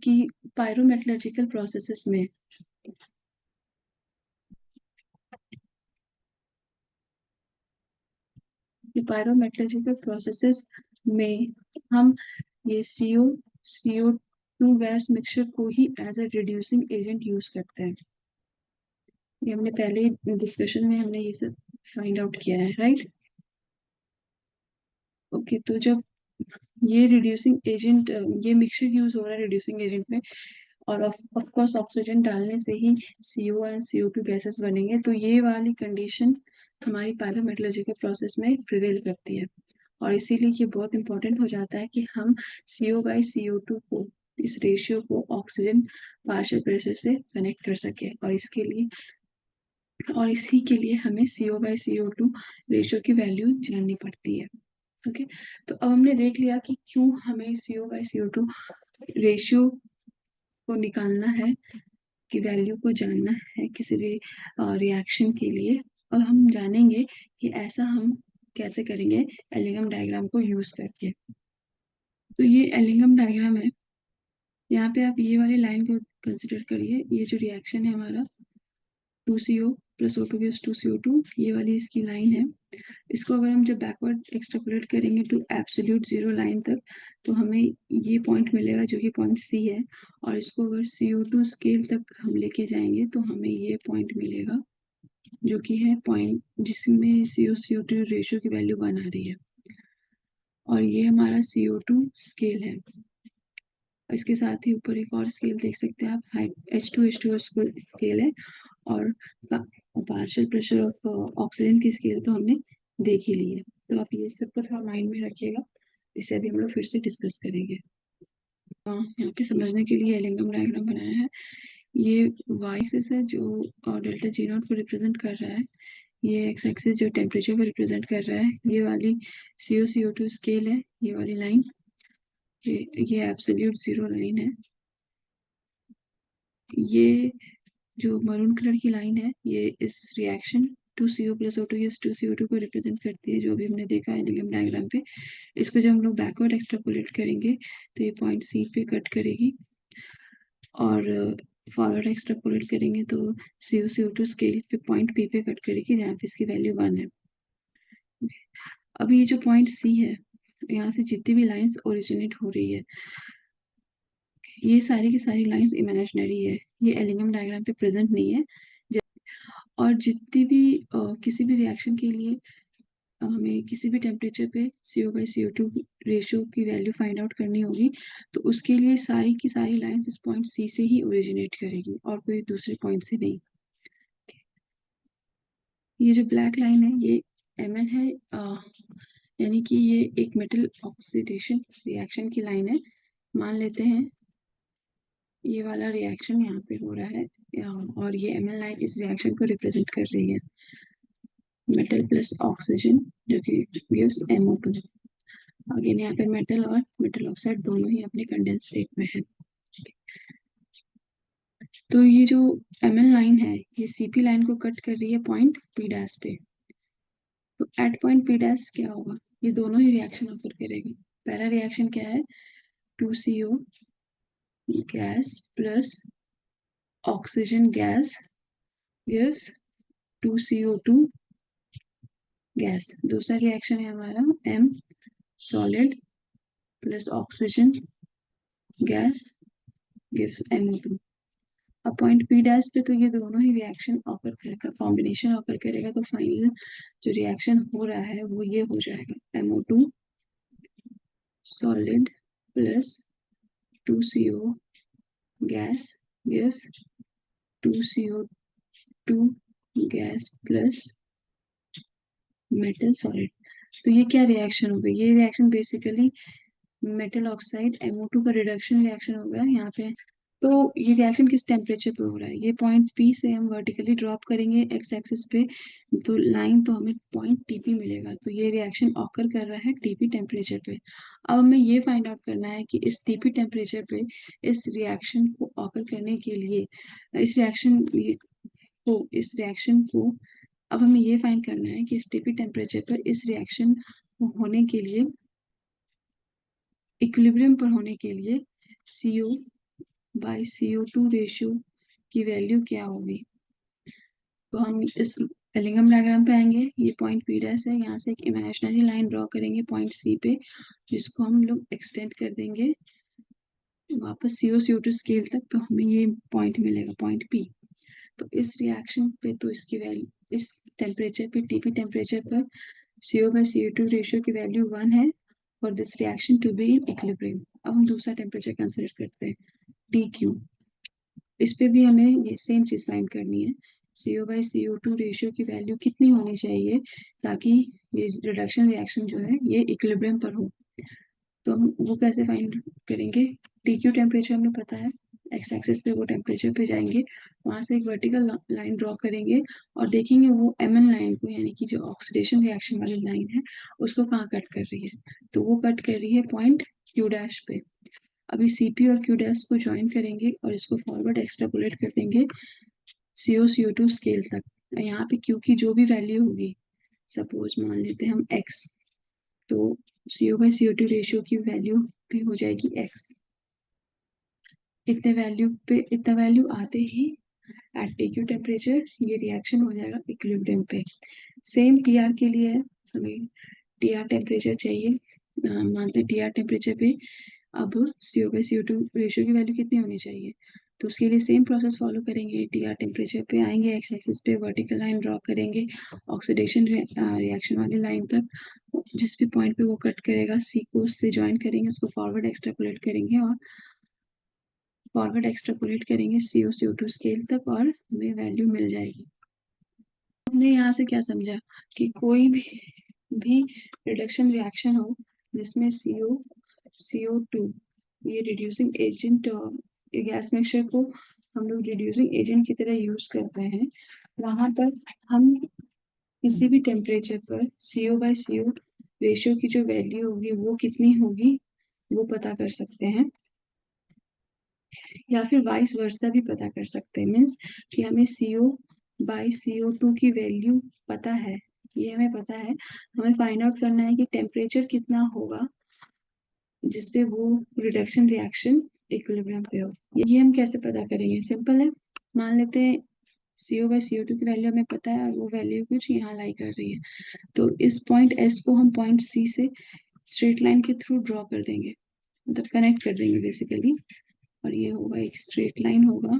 कि पायरोमेटलर्जिकल प्रोसेसेस में पायरोमेटलर्जिकल प्रोसेसेस में हम ये CO2 गैस मिक्सचर को ही as a reducing agent use करते हैं। ये हमने पहले डिस्कशन में हमने ये सब फाइंड आउट किया है, राइट। ओके, तो जब ये रिड्यूसिंग एजेंट, ये मिक्सचर यूज हो रहा है रिड्यूसिंग एजेंट में और ऑफ कोर्स ऑक्सीजन डालने से ही CO एंड CO2 गैसेस बनेंगे, तो ये वाली कंडीशन हमारी पायरोमेटलर्जिकल प्रोसेस में प्रिवेल करती है और इसीलिए ये बहुत इंपॉर्टेंट हो जाता है कि हम CO बाई CO2 को, इस रेशियो को ऑक्सीजन पार्शियल प्रेशर से कनेक्ट कर सके और इसी के लिए हमें CO बाई CO2 रेशियो की वैल्यू जाननी पड़ती है। ओके, तो अब हमने देख लिया कि क्यों हमें CO बाई CO2 रेशियो को निकालना है, की वैल्यू को जानना है किसी भी रिएक्शन के लिए, और हम जानेंगे कि ऐसा हम कैसे करेंगे एलिंगम डायग्राम को यूज करके। तो ये एलिंगम डायग्राम है, यहाँ पे आप ये वाली लाइन को कंसिडर करिए, ये जो रिएक्शन है हमारा 2CO plus O2 gives 2CO2, ये वाली इसकी लाइन है। इसको अगर हम जब बैकवर्ड एक्सट्रापोलेट करेंगे टू एब्सोल्यूट जीरो लाइन तक, तो हमें ये पॉइंट मिलेगा जो कि पॉइंट C है। और इसको अगर CO2 स्केल तक हम लेके जाएंगे तो हमें ये पॉइंट मिलेगा जो कि है पॉइंट जिसमें CO2 रेशियो की वैल्यू 1 आ रही है। और ये हमारा CO2 स्केल है। इसके साथ ही ऊपर एक और स्केल देख सकते हैं आप, H2 स्केल है। और पार्शियल प्रेशर ऑफ ऑक्सीजन की स्केल तो हमने देख ही ली है। तो आप ये सब को थोड़ा माइंड में रखिएगा, इसे अभी हम लोग फिर से डिस्कस करेंगे। यहाँ पे समझने के लिए एलिंगम डायग्राम बनाया है। ये y एक्सिस है जो डेल्टा जी नॉट को रिप्रेजेंट कर रहा है। ये एक्स एक्सिस जो टेम्परेचर को रिप्रेजेंट कर रहा है। ये वाली CO2 स्केल है, ये वाली लाइन, ये एब्सोल्यूट जीरो लाइन है। ये जो मरून कलर की लाइन है ये इस रिएक्शन 2CO प्लस O2 या 2CO2 को रिप्रेजेंट करती है, जो भी हमने देखा है एलिगम डायग्राम पे। इसको जब हम लोग बैकवर्ड एक्सट्रापोलेट करेंगे तो ये पॉइंट C पे कट करेगी, और फॉरवर्ड एक्सट्रापोलेट करेंगे तो CO2 स्केल पे पॉइंट P पे कट करेगी, जहाँ पे इसकी वैल्यू 1 है। अभी ये जो पॉइंट C है, यहाँ से जितनी भी लाइंस ओरिजिनेट हो रही है, ये सारी की सारी लाइंस इमेजिनरी है, ये एलिगम डायग्राम पे प्रेजेंट नहीं है। और जितनी भी किसी भी रिएक्शन के लिए हमें किसी भी टेम्परेचर पे CO/CO2 रेशियो की वैल्यू फाइंड आउट करनी होगी, तो उसके लिए सारी की सारी लाइंस इस पॉइंट C से ही ओरिजिनेट करेगी और कोई दूसरे पॉइंट से नहीं। ये जो ब्लैक लाइन है ये Mn है, यानी कि ये एक मेटल ऑक्सीडेशन रिएक्शन की लाइन है। मान लेते हैं ये वाला रिएक्शन यहाँ पे हो रहा है, और ये Mn लाइन इस रिएक्शन को रिप्रेजेंट कर रही है, मेटल प्लस ऑक्सीजन, जो कि गिव्स MO2। अगेन यहाँ पे मेटल और मेटल ऑक्साइड दोनों ही अपने कंडेंस स्टेट में है। तो ये जो Mn लाइन है ये CP लाइन को कट कर रही है पॉइंट P डैश पे। तो एट पॉइंट P डैश क्या होगा, ये दोनों ही रिएक्शन ऑकर करेगा। पहला रिएक्शन क्या है, 2CO gas plus oxygen gas gives 2CO2 gas. दूसरा रिएक्शन है हमारा M solid plus oxygen gas gives MO2। अब पॉइंट P डैश पे तो ये दोनों ही रिएक्शन ऑकर करेगा, कॉम्बिनेशन ऑकर करेगा, तो फाइनल जो रिएक्शन हो रहा है वो ये हो जाएगा, MO2 solid plus 2CO gas gives 2CO2 gas plus metal solid. तो ये क्या रिएक्शन होगा, ये reaction basically metal oxide MO2 का रिडक्शन रिएक्शन होगा यहाँ पे। तो ये रिएक्शन किस टेम्परेचर पे हो रहा है, ये पॉइंट P से हम वर्टिकली ड्रॉप करेंगे एक्स एक्सिस पे, तो लाइन तो हमें पॉइंट TP मिलेगा। तो ये रिएक्शन ऑकर कर रहा है TP टेम्परेचर पे। अब हमें ये फाइंड आउट करना है कि इस TP टेम्परेचर पे इस रिएक्शन को ऑकर करने के लिए, इस रिएक्शन को अब हमें ये फाइंड करना है कि इस TP टेम्परेचर पर इस रिएक्शन होने के लिए, इक्विलिब्रियम पर होने के लिए CO/CO2 रेशियो की वैल्यू क्या होगी। तो हम इस एलिंगम डायग्राम पे आएंगे, ये पॉइंट P डैश है, यहाँ से एक इमेजिनरी लाइन ड्रॉ करेंगे पॉइंट C पे, जिसको हम लोग एक्सटेंड कर देंगे वापस CO/CO2 स्केल तक, तो हमें ये पॉइंट मिलेगा पॉइंट P। तो इस रिएक्शन पे तो इसकी वैल्यू, इस टेम्परेचर पे TP टेम्परेचर पर CO/CO2 रेशियो की वैल्यू 1 है for this reaction to be in equilibrium. अब हम दूसरा टेम्परेचर कंसिडर करते हैं TQ। इस पे भी हमें ये सेम चीज फाइंड करनी है, CO/CO2 रेशियो की वैल्यू कितनी होनी चाहिए ताकि ये रिडक्शन रिएक्शन जो है ये इक्विलिब्रियम पर हो। तो हम वो कैसे फाइंड करेंगे, TQ टेम्परेचर हमें पता है, एक्स एक्सिस पे वो टेम्परेचर पे जाएंगे, वहां से एक वर्टिकल लाइन ड्रॉ करेंगे और देखेंगे वो Mn लाइन को, यानी कि जो ऑक्सीडेशन रिएक्शन वाली लाइन है उसको कहाँ कट कर रही है, तो वो कट कर रही है पॉइंट Q डैश पे। अभी CP और Q डैश को ज्वाइन करेंगे और इसको फॉरवर्ड एक्सट्रापोलेट कर देंगे CO/CO2 स्केल तक। यहाँ पे Q की जो भी वैल्यू होगी, सपोज मान लेते हैं हम X, तो CO/CO2 रेशियो की वैल्यू भी हो जाएगी X। इतने वैल्यू पे, इतना वैल्यू आते ही एट टीक्यू टेम्परेचर ये रिएक्शन हो जाएगा इक्विलिब्रियम पे। सेम टीआर के लिए है, हमें टीआर टेम्परेचर चाहिए। मानते हैं टीआर टेम्परेचर पे अब CO/CO2 रेशियो की वैल्यू कितनी होनी चाहिए, तो उसके लिए सेम प्रोसेस फॉलो करेंगे। टीआर टेम्परेचर पे आएंगे, एक्स एक्सिस पे वर्टिकल लाइन ड्रॉ करेंगे ऑक्सीडेशन रिएक्शन वाली लाइन तक। जिस भी पॉइंट पे वो कट करेगा सी को उससे ज्वाइन करेंगे, उसको फॉरवर्ड एक्सट्रापोलेट करेंगे और फॉरवर्ड एक्सट्रापोलेट करेंगे CO/CO2 स्केल तक और हमें वैल्यू मिल जाएगी। हमने यहाँ से क्या समझा कि कोई भी रिडक्शन रिएक्शन हो जिसमें CO2 ये रिड्यूसिंग एजेंट, ये गैस मिक्सचर को हम लोग रिड्यूसिंग एजेंट की तरह यूज करते हैं, वहां पर हम किसी भी टेम्परेचर पर CO/CO रेशियो की जो वैल्यू होगी वो कितनी होगी वो पता कर सकते हैं, या फिर वाइस वर्सा भी पता कर सकते हैं। मीन्स कि हमें CO/CO2 की वैल्यू पता है, ये हमें पता है, हमें फाइंड आउट करना है कि टेम्परेचर कितना होगा जिसपे वो रिडक्शन रिएक्शन इक्विलिब्रियम पे हो। ये हम कैसे पता करेंगे, सिंपल है। मान लेते हैं CO/CO2 की वैल्यू हमें पता है और वो वैल्यू कुछ यहाँ लाई कर रही है, तो इस पॉइंट S को हम पॉइंट C से स्ट्रेट लाइन के थ्रू ड्रॉ कर देंगे, मतलब कनेक्ट कर देंगे बेसिकली, और ये होगा एक स्ट्रेट लाइन होगा।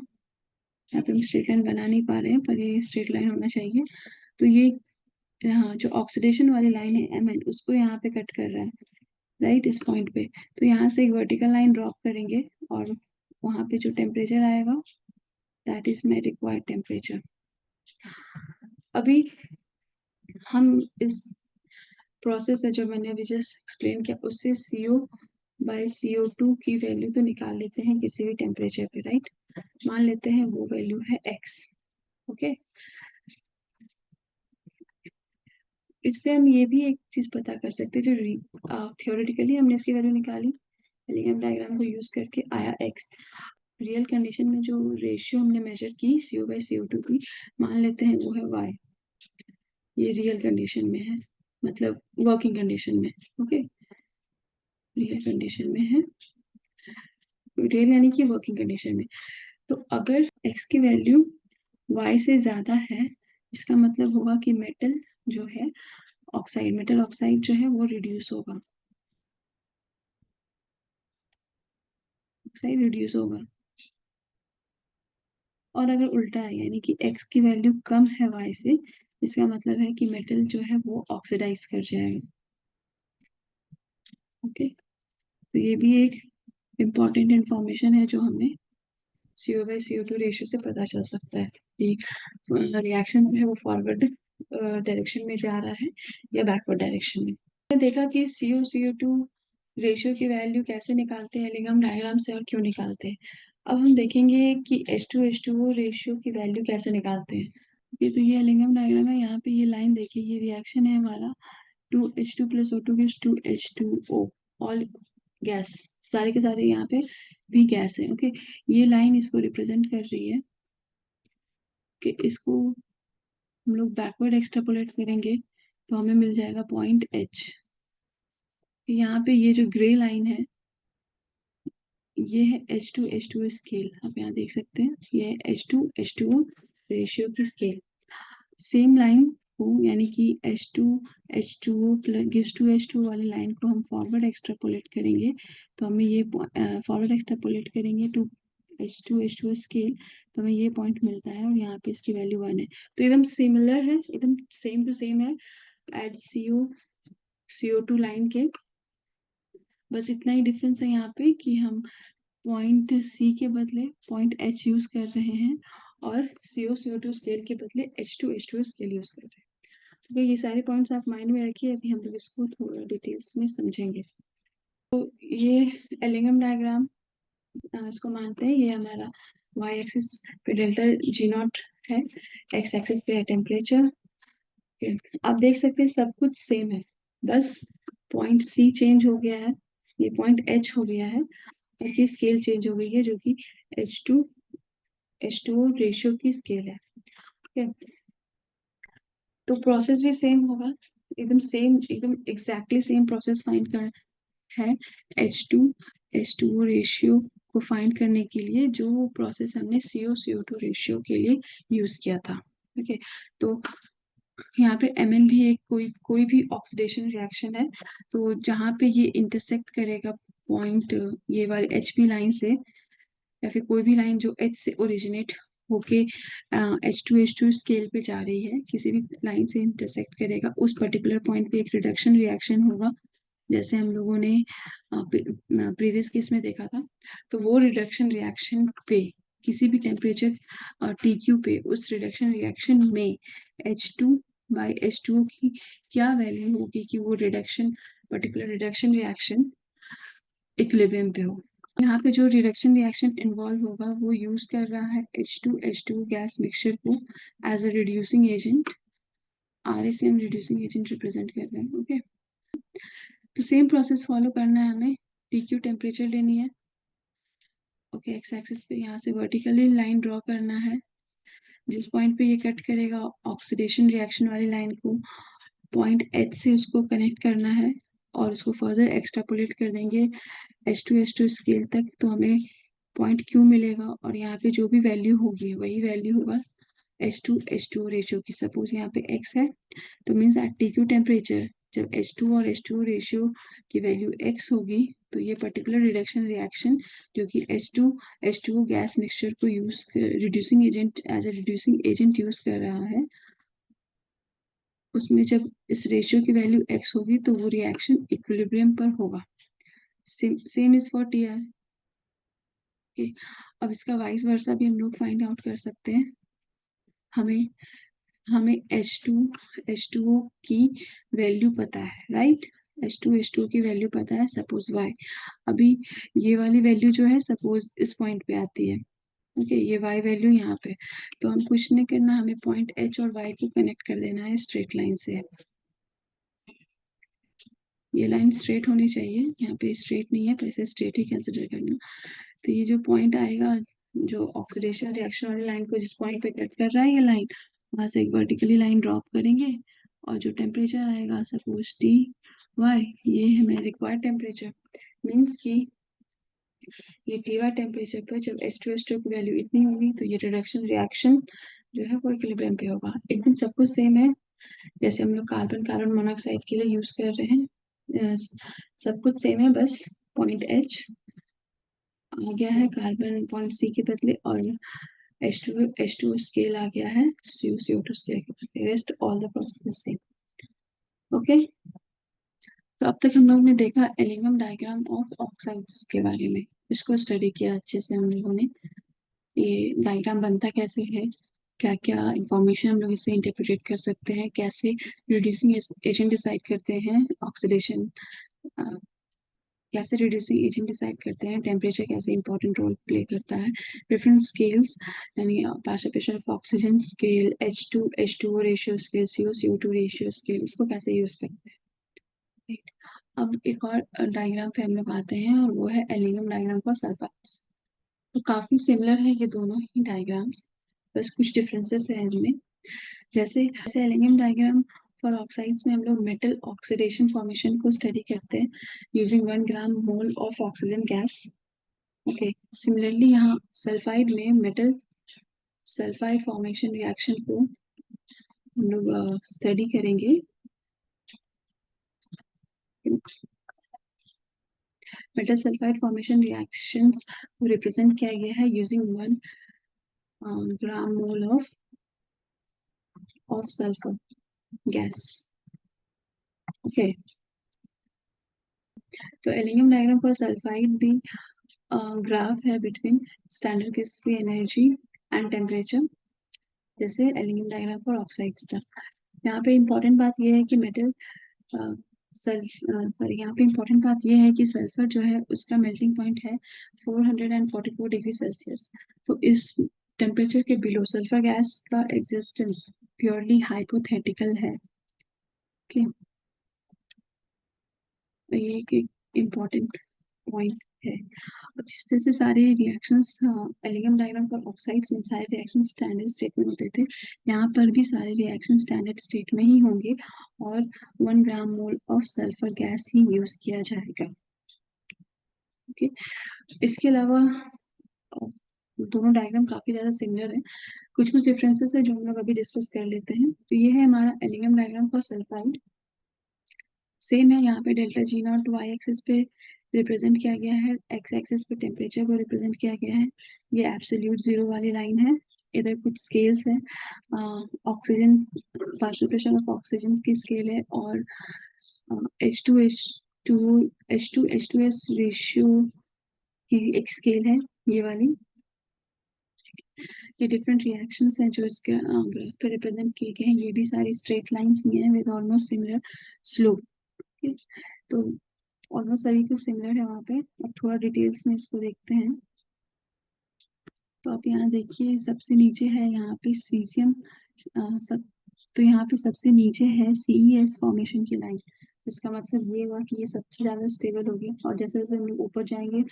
यहाँ पे हम स्ट्रेट लाइन बना नहीं पा रहे हैं पर ये स्ट्रेट लाइन होना चाहिए। तो ये यहाँ जो ऑक्सीडेशन वाली लाइन है MN उसको यहाँ पे कट कर रहा है, राइट, इस पॉइंट पे। तो यहाँ से एक वर्टिकल लाइन ड्रॉप करेंगे और वहां पे जो टेम्परेचर आएगा that is my required temperature. अभी हम इस प्रोसेस है जो मैंने अभी जस्ट एक्सप्लेन किया उससे CO/CO2 की वैल्यू तो निकाल लेते हैं किसी भी टेम्परेचर पे, राइट। मान लेते हैं वो वैल्यू है x, ओके। इससे हम ये भी एक चीज पता कर सकते हैं, जो थियोरेटिकली हमने इसकी वैल्यू निकाली एलिगम डायग्राम को यूज करके आया x, रियल कंडीशन में जो रेशियो हमने मेजर की CO/CO2 की, मान लेते हैं वो है y, ये रियल कंडीशन में है, मतलब वर्किंग कंडीशन में, ओके, रियल कंडीशन में है, रियल यानी कि वर्किंग कंडीशन में। तो अगर x की वैल्यू y से ज्यादा है, इसका मतलब होगा कि मेटल जो है मेटल ऑक्साइड जो है वो रिड्यूस होगा, ऑक्साइड रिड्यूस होगा। और अगर उल्टा है यानी कि x की वैल्यू कम है y से, इसका मतलब है कि मेटल जो है वो ऑक्सीडाइज कर जाएगा, ओके। तो ये भी एक इम्पॉर्टेंट इंफॉर्मेशन है जो हमें CO/CO2 रेशियो से पता चल सकता है कि रिएक्शन जो है वो फॉरवर्ड डायरेक्शन में जा रहा है या बैकवर्ड डायरेक्शन में। हमने देखा कि CO/CO2 रेशियो की वैल्यू कैसे निकालते हैं एलिगम डायग्राम से और क्यों निकालते हैं। अब हम देखेंगे कि H2H2O रेशियो की वैल्यू कैसे निकालते हैं। तो ये एलिगम डायग्राम है, यहाँ पे ये लाइन देखिए, ये रिएक्शन है हमारा 2H2 + O2 gives 2H2O, all gas, सारे के सारे यहाँ पे भी गैस है, ओके। ये लाइन इसको रिप्रेजेंट कर रही है कि इसको हम लोग बैकवर्ड एक्सट्रापोलेट करेंगे तो हमें मिल जाएगा पॉइंट H। यहाँ पे ये जो ग्रे लाइन है ये है H2H2O स्केल, आप यहाँ देख सकते हैं, ये है H2H2O रेशियो की स्केल। सेम लाइन को यानी कि H2H2O गिव्स 2H2 वाली लाइन को हम फॉरवर्ड एक्सट्रापोलेट करेंगे तो हमें ये फॉरवर्ड एक्सट्रापोलेट करेंगे टू H2H2O स्केल, तो हमें ये पॉइंट मिलता है और यहाँ पे इसकी वैल्यू 1 है। तो एकदम सिमिलर है, एकदम सेम टू सेम है एज CO2 लाइन के, बस इतना ही डिफरेंस है यहाँ पे कि हम पॉइंट C के बदले पॉइंट H यूज कर रहे हैं और CO/CO2 स्केल के बदले H2H2O स्केल यूज कर रहे हैं। तो ये सारे पॉइंट्स आप माइंड में रखिए, अभी हम लोग इसको थोड़ा डिटेल्स में समझेंगे। तो ये एलिंगम डायग्राम इसको मानते हैं, ये हमारा y एक्सिस पे डेल्टा G0 है, x एक्सिस पे है टेम्परेचर। आप देख सकते हैं सब कुछ सेम है, बस पॉइंट C चेंज हो गया है, ये पॉइंट H हो गया है और ये स्केल चेंज हो गई है जो कि H2H2O रेशियो की स्केल है, ठीक है। तो प्रोसेस भी सेम होगा, एकदम सेम, एकदम एग्जैक्टली सेम प्रोसेस फाइंड कर है H2H2O रेशियो को फाइंड करने के लिए जो प्रोसेस हमने CO-CO2 रेशियो के लिए यूज किया था। ओके, तो यहाँ पे Mn भी एक कोई भी ऑक्सीडेशन रिएक्शन है, तो जहाँ पे ये इंटरसेक्ट करेगा पॉइंट ये वाली HB लाइन से, या फिर कोई भी लाइन जो H से ओरिजिनेट होके H2H2 स्केल पे जा रही है, किसी भी लाइन से इंटरसेक्ट करेगा, उस पर्टिकुलर पॉइंट पे एक रिडक्शन रिएक्शन होगा, जैसे हम लोगों ने प्रीवियस केस में देखा था। तो वो रिडक्शन रिएक्शन पे किसी भी टेम्परेचर TQ पे उस रिडक्शन रिएक्शन में H2/H2O की क्या वैल्यू होगी कि वो पर्टिकुलर रिडक्शन रिएक्शन इक्विलिब्रियम पे हो। यहाँ पे जो रिडक्शन रिएक्शन इन्वॉल्व होगा वो यूज कर रहा है H2H2 गैस मिक्सचर को as a reducing agent. RA से हम रिड्यूसिंग एजेंट रिप्रेजेंट कर रहे हैं। ओके, तो सेम प्रोसेस फॉलो करना है हमें। TQ टेम्परेचर लेनी है। ओके, एक्स एक्सिस पे यहाँ से वर्टिकली लाइन ड्रॉ करना है। जिस पॉइंट पे ये कट करेगा ऑक्सीडेशन रिएक्शन वाली लाइन को, पॉइंट H से उसको कनेक्ट करना है और उसको फर्दर एक्सट्रापोलेट कर देंगे H2H2 स्केल तक, तो हमें पॉइंट Q मिलेगा। और यहाँ पे जो भी वैल्यू होगी वही वैल्यू होगा H2H2 रेशियो की। सपोज यहाँ पे X है, तो मीन्स एट TQ टेम्परेचर जब H2 और H2 रेशियो की वैल्यू X होगी, तो ये पर्टिकुलर रिडक्शन रिएक्शन जो कि H2H2 गैस मिक्सचर को use reducing agent as a reducing agent use कर रहा है, उसमें जब इस रेशियो की वैल्यू X होगी तो वो रिएक्शन इक्विलिब्रियम पर होगा। Same is for TR। Okay, अब इसका वाइस वर्सा भी हम लोग फाइंड आउट कर सकते हैं। हमें हमें H2H2O की वैल्यू पता है, राइट। H2H2O की वैल्यू पता है, सपोज Y। अभी ये वाली वैल्यू जो है सपोज इस पॉइंट पे आती है। ओके, ये Y वैल्यू यहाँ पे, तो हम कुछ नहीं करना, हमें पॉइंट H और Y को कनेक्ट कर देना है स्ट्रेट लाइन से। ये लाइन स्ट्रेट होनी चाहिए, यहाँ पे स्ट्रेट नहीं है तो इसे स्ट्रेट ही कंसिडर करना। तो ये जो पॉइंट आएगा, जो ऑक्सीडेशन रिएक्शन वाली लाइन को जिस पॉइंट पे कट कर रहा है ये लाइन, वहां से एक वर्टिकली लाइन ड्रॉप करेंगे, और जो टेम्परेचर आएगा सपोज TY, ये है मेरा रिक्वायर्ड टेम्परेचर। मीन्स कि ये TY टेम्परेचर पर जब H2H2 की वैल्यू इतनी होगी तो ये रिडक्शन रिएक्शन जो है वो इक्विलिब्रियम पे होगा। एकदम सब कुछ सेम है जैसे हम लोग कार्बन मोनोऑक्साइड के लिए यूज कर रहे हैं। सब कुछ सेम है, बस पॉइंट H आ गया है कार्बन पॉइंट C के बदले, और H2 स्केल आ गया है CO2 स्केल के बदले। Rest all the process same. Okay, तो अब तक हम लोग ने देखा एलिंगम डायग्राम ऑफ ऑक्साइड्स के बारे में। इसको स्टडी किया अच्छे से हम लोगों ने। ये डायग्राम बनता कैसे है, क्या क्या इंफॉर्मेशन हम लोग इससे इंटरप्रेट कर सकते हैं, कैसे रिड्यूसिंग एजेंट डिसाइड करते हैं, ऑक्सीडेशन कैसे रिड्यूसिंग एजेंट डिसाइड करते हैं, टेम्परेचर कैसे इंपॉर्टेंट रोल प्ले करता है, डिफरेंट स्केल्स यानी participation of oxygen scale, H2H2O ratio scale, CO CO2 ratio scale, इसको कैसे यूज करते हैं। Right? अब एक और डायग्राम पे हम लोग आते हैं और वो है एलिंगम डायग्राम फॉर सल्फाइड्स। तो काफी सिमिलर है ये दोनों ही डायग्राम्स, बस कुछ डिफरेंसेस है इनमें। जैसे जैसे एलिंगम डायग्राम फॉर ऑक्साइड्स में हम लोग मेटल ऑक्सीडेशन फॉर्मेशन को स्टडी करते हैं using 1 gram mole of oxygen gas. Okay, similarly यहाँ सल्फाइड में मेटल सल्फाइड फॉर्मेशन रिएक्शन को हम लोग स्टडी करेंगे। मेटल सल्फाइड फॉर्मेशन रिएक्शंस को रिप्रेजेंट किया गया है using 1 gram mole of sulphur gas. Okay, तो एलिंगम डायग्राम फॉर सल्फाइड भी ग्राफ है between standard gas free energy and temperature, जैसे एलिंगम डायग्राम फॉर ऑक्साइड्स था। यहाँ पे इम्पोर्टेंट बात यह है कि यहाँ पे इम्पोर्टेंट बात यह है कि सल्फर जो है उसका मेल्टिंग पॉइंट है 444 डिग्री सेल्सियस। तो इस टेम्परेचर के बिलो सल्फर गैस का एग्जिस्टेंस प्योरली हाइपोथेटिकल है। ओके, ये एक इम्पोर्टेंट पॉइंट है। और जिस तरह से सारे रिएक्शंस एलिगम डायग्राम फॉर ऑक्साइड्स में सारे रिएक्शन स्टैंडर्ड स्टेट में होते थे, यहाँ पर भी सारे रिएक्शन स्टैंडर्ड स्टेट में ही होंगे और 1 gram mole of sulphur gas ही यूज किया जाएगा। ओके, इसके अलावा दोनों डायग्राम काफी ज्यादा सिमिलर है, कुछ कुछ डिफरेंसेस है जो हम लोग अभी डिस्कस कर लेते हैं। तो ये है हमारा Ellingham diagram for sulphide. Same है, यहाँ पे delta G naught Y axis पे रिप्रेजेंट किया गया है, एक्स एक्सिस पे टेम्परेचर को रिप्रेजेंट किया गया है। ये एब्सोल्यूट जीरो वाली लाइन है। इधर कुछ स्केल्स है, oxygen partial pressure of oxygen की स्केल है, और H two H two H two S ratio की एक स्केल है, ये वाली। ये डिफरेंट रिएक्शंस हैं जो इसके ग्राफ पे रिप्रेजेंट किए गए हैं। ये भी सारी स्ट्रेट लाइंस ही हैं विद ऑलमोस्ट सिमिलर स्लोप। तो ऑलमोस्ट सभी कुछ सिमिलर है वहाँ पे। अब थोड़ा डिटेल्स में इसको देखते हैं। तो आप यहाँ देखिए, सबसे नीचे है यहाँ पे सीजियम सब। तो यहाँ पे सबसे नीचे है CES फॉर्मेशन की लाइन। तो इसका मतलब ये हुआ कि ये सबसे ज्यादा स्टेबल होगी, और जैसे जैसे हम लोग ऊपर जाएंगे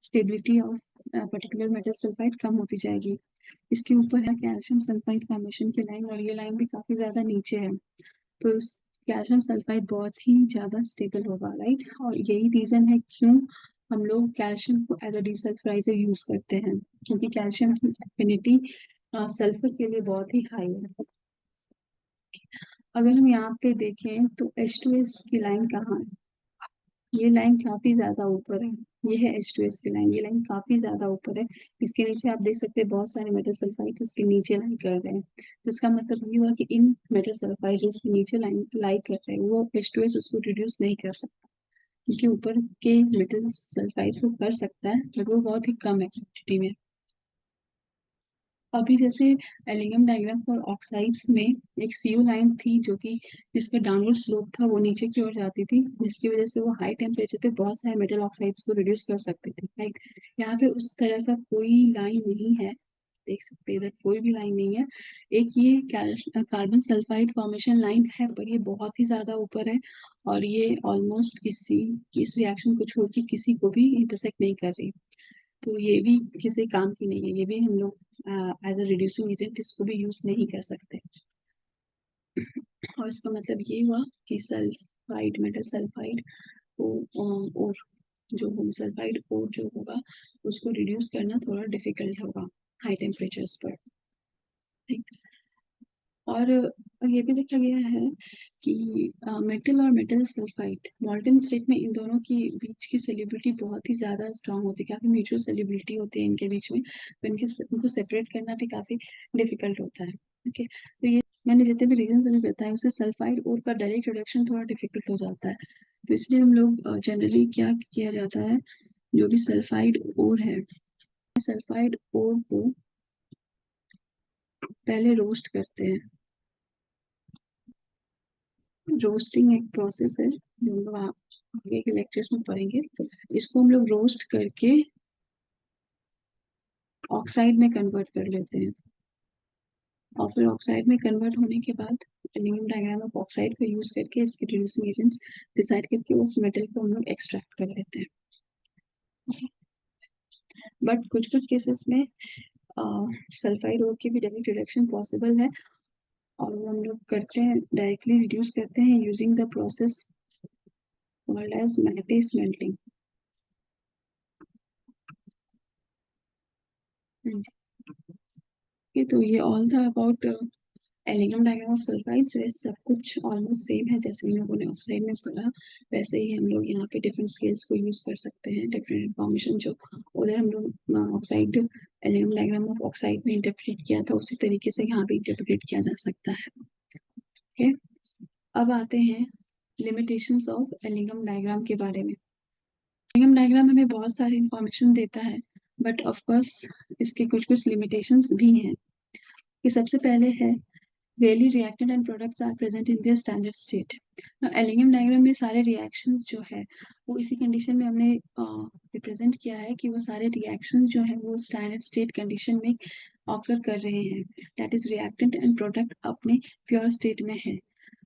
stability of particular metal sulphide कम होती जाएगी। इसके ऊपर है कैल्शियम सल्फाइड फॉर्मेशन की लाइन, और ये लाइन भी काफी ज्यादा नीचे है। तो कैल्शियम सल्फाइड बहुत ही ज्यादा स्टेबल होगा, राइट। और यही रीजन है क्यों हम लोग कैल्शियम को एज अ डिसल्फ्राइजर यूज करते हैं, क्योंकि कैल्शियम की एफिनिटी सल्फर के लिए बहुत ही हाई है। अगर हम यहाँ पे देखें तो H2S की लाइन कहाँ है, ये लाइन काफी ज्यादा ऊपर है। ये है H2S की लाइन, ये लाइन काफी ज्यादा ऊपर है। इसके नीचे आप देख सकते हैं बहुत सारे मेटल सल्फाइड इसके नीचे लाई कर रहे हैं। तो इसका मतलब ये हुआ कि इन मेटल सल्फाइड जो इसके नीचे लाइन लाई कर रहे हैं वो H2S उसको रिड्यूस नहीं कर सकता, क्योंकि ऊपर के मेटल सल्फाइड को कर सकता है बट वो बहुत ही कम है क्वांटिटी में। अभी जैसे एलिंगम डायग्राम फॉर ऑक्साइड्स में एक CO लाइन थी जो कि जिसका डाउनवर्ड स्लोप था, वो नीचे की ओर जाती थी, जिसकी वजह से वो हाई टेम्परेचर पे बहुत सारे मेटल ऑक्साइड्स को रिड्यूस कर सकती थी, राइट। यहाँ पे उस तरह का कोई लाइन नहीं है, देख सकते हैं इधर कोई भी लाइन नहीं है। एक ये कार्बन सल्फाइड फॉर्मेशन लाइन है, पर ये बहुत ही ज्यादा ऊपर है, और ये ऑलमोस्ट किसी इस रिएक्शन को छोड़ के किसी को भी इंटरसेक्ट नहीं कर रही। तो ये भी किसी काम की नहीं है, ये भी हम लोग एज अ रिड्यूसिंग एजेंट इसको भी यूज नहीं कर सकते। और इसका मतलब ये हुआ कि सल्फाइड मेटल सल्फाइड को और जो होगा सल्फाइड और जो होगा उसको रिड्यूस करना थोड़ा डिफिकल्ट होगा हाई टेम्परेचर्स पर, ठीक। और ये भी देखा गया है कि मेटल और मेटल सल्फाइड मॉल्टन स्टेट में इन दोनों की बीच की सेलिब्रिटी बहुत ही ज़्यादा स्ट्रांग होती है, काफ़ी म्यूचुअल सेलिब्रिटी होती है इनके बीच में। तो इनको सेपरेट करना भी काफ़ी डिफिकल्ट होता है, ओके। तो ये मैंने जितने भी रीजन अभी बताए उससे सल्फाइड और का डायरेक्ट रिडक्शन थोड़ा डिफिकल्ट हो जाता है। तो इसलिए हम लोग जनरली क्या किया जाता है, जो भी सल्फाइड और है, सल्फाइड और को पहले रोस्ट करते हैं। रोस्टिंग एक प्रोसेस है जो हम लोग आगे के लेक्चर्स में पढ़ेंगे। इसको हम लोग रोस्ट करके ऑक्साइड में कन्वर्ट कर लेते हैं, और फिर ऑक्साइड में कन्वर्ट होने के बाद एल्यूमिनियम डायग्राम ऑफ ऑक्साइड को यूज करके इसके रिड्यूसिंग एजेंट्स डिसाइड करके उस मेटल को हम लोग एक्सट्रैक्ट कर लेते हैं। बट कुछ कुछ केसेस में सल्फाइड और की भी डायरेक्ट रिडक्शन पॉसिबल है, और वो हम लोग करते हैं डायरेक्टली रिड्यूस करते हैं using the process called as matte smelting. तो ये ऑल था about Ellingham diagram of sulphides. Rest सब कुछ ऑलमोस्ट सेम है, जैसे हम लोगों ने ऑक्साइड में पढ़ा वैसे ही हम लोग यहाँ पे डिफरेंट स्केल्स को यूज कर सकते हैं। डिफरेंट इन्फॉर्मेशन जो उधर हम लोग ऑक्साइड एलिगम डायग्राम ऑफ ऑक्साइड में इंटरप्रेट किया था उसी तरीके से यहाँ पे इंटरप्रेट किया जा सकता है, ओके। अब आते हैं लिमिटेशंस ऑफ एलिगम डायग्राम के बारे में। एलिगम डायग्राम हमें बहुत सारी इंफॉर्मेशन देता है, बट ऑफ कोर्स इसके कुछ कुछ लिमिटेशंस भी हैं। ये सबसे पहले है Rarely reactant and products are present in their standard state. Ellingham diagram में सारे रिएक्शंस जो है वो इसी कंडीशन में हमने रिप्रेजेंट किया है कि वो सारे रिएक्शंस जो है वो स्टैंडर्ड स्टेट कंडीशन में ऑकर कर रहे हैं, that is reactant and product अपने प्योर स्टेट में है।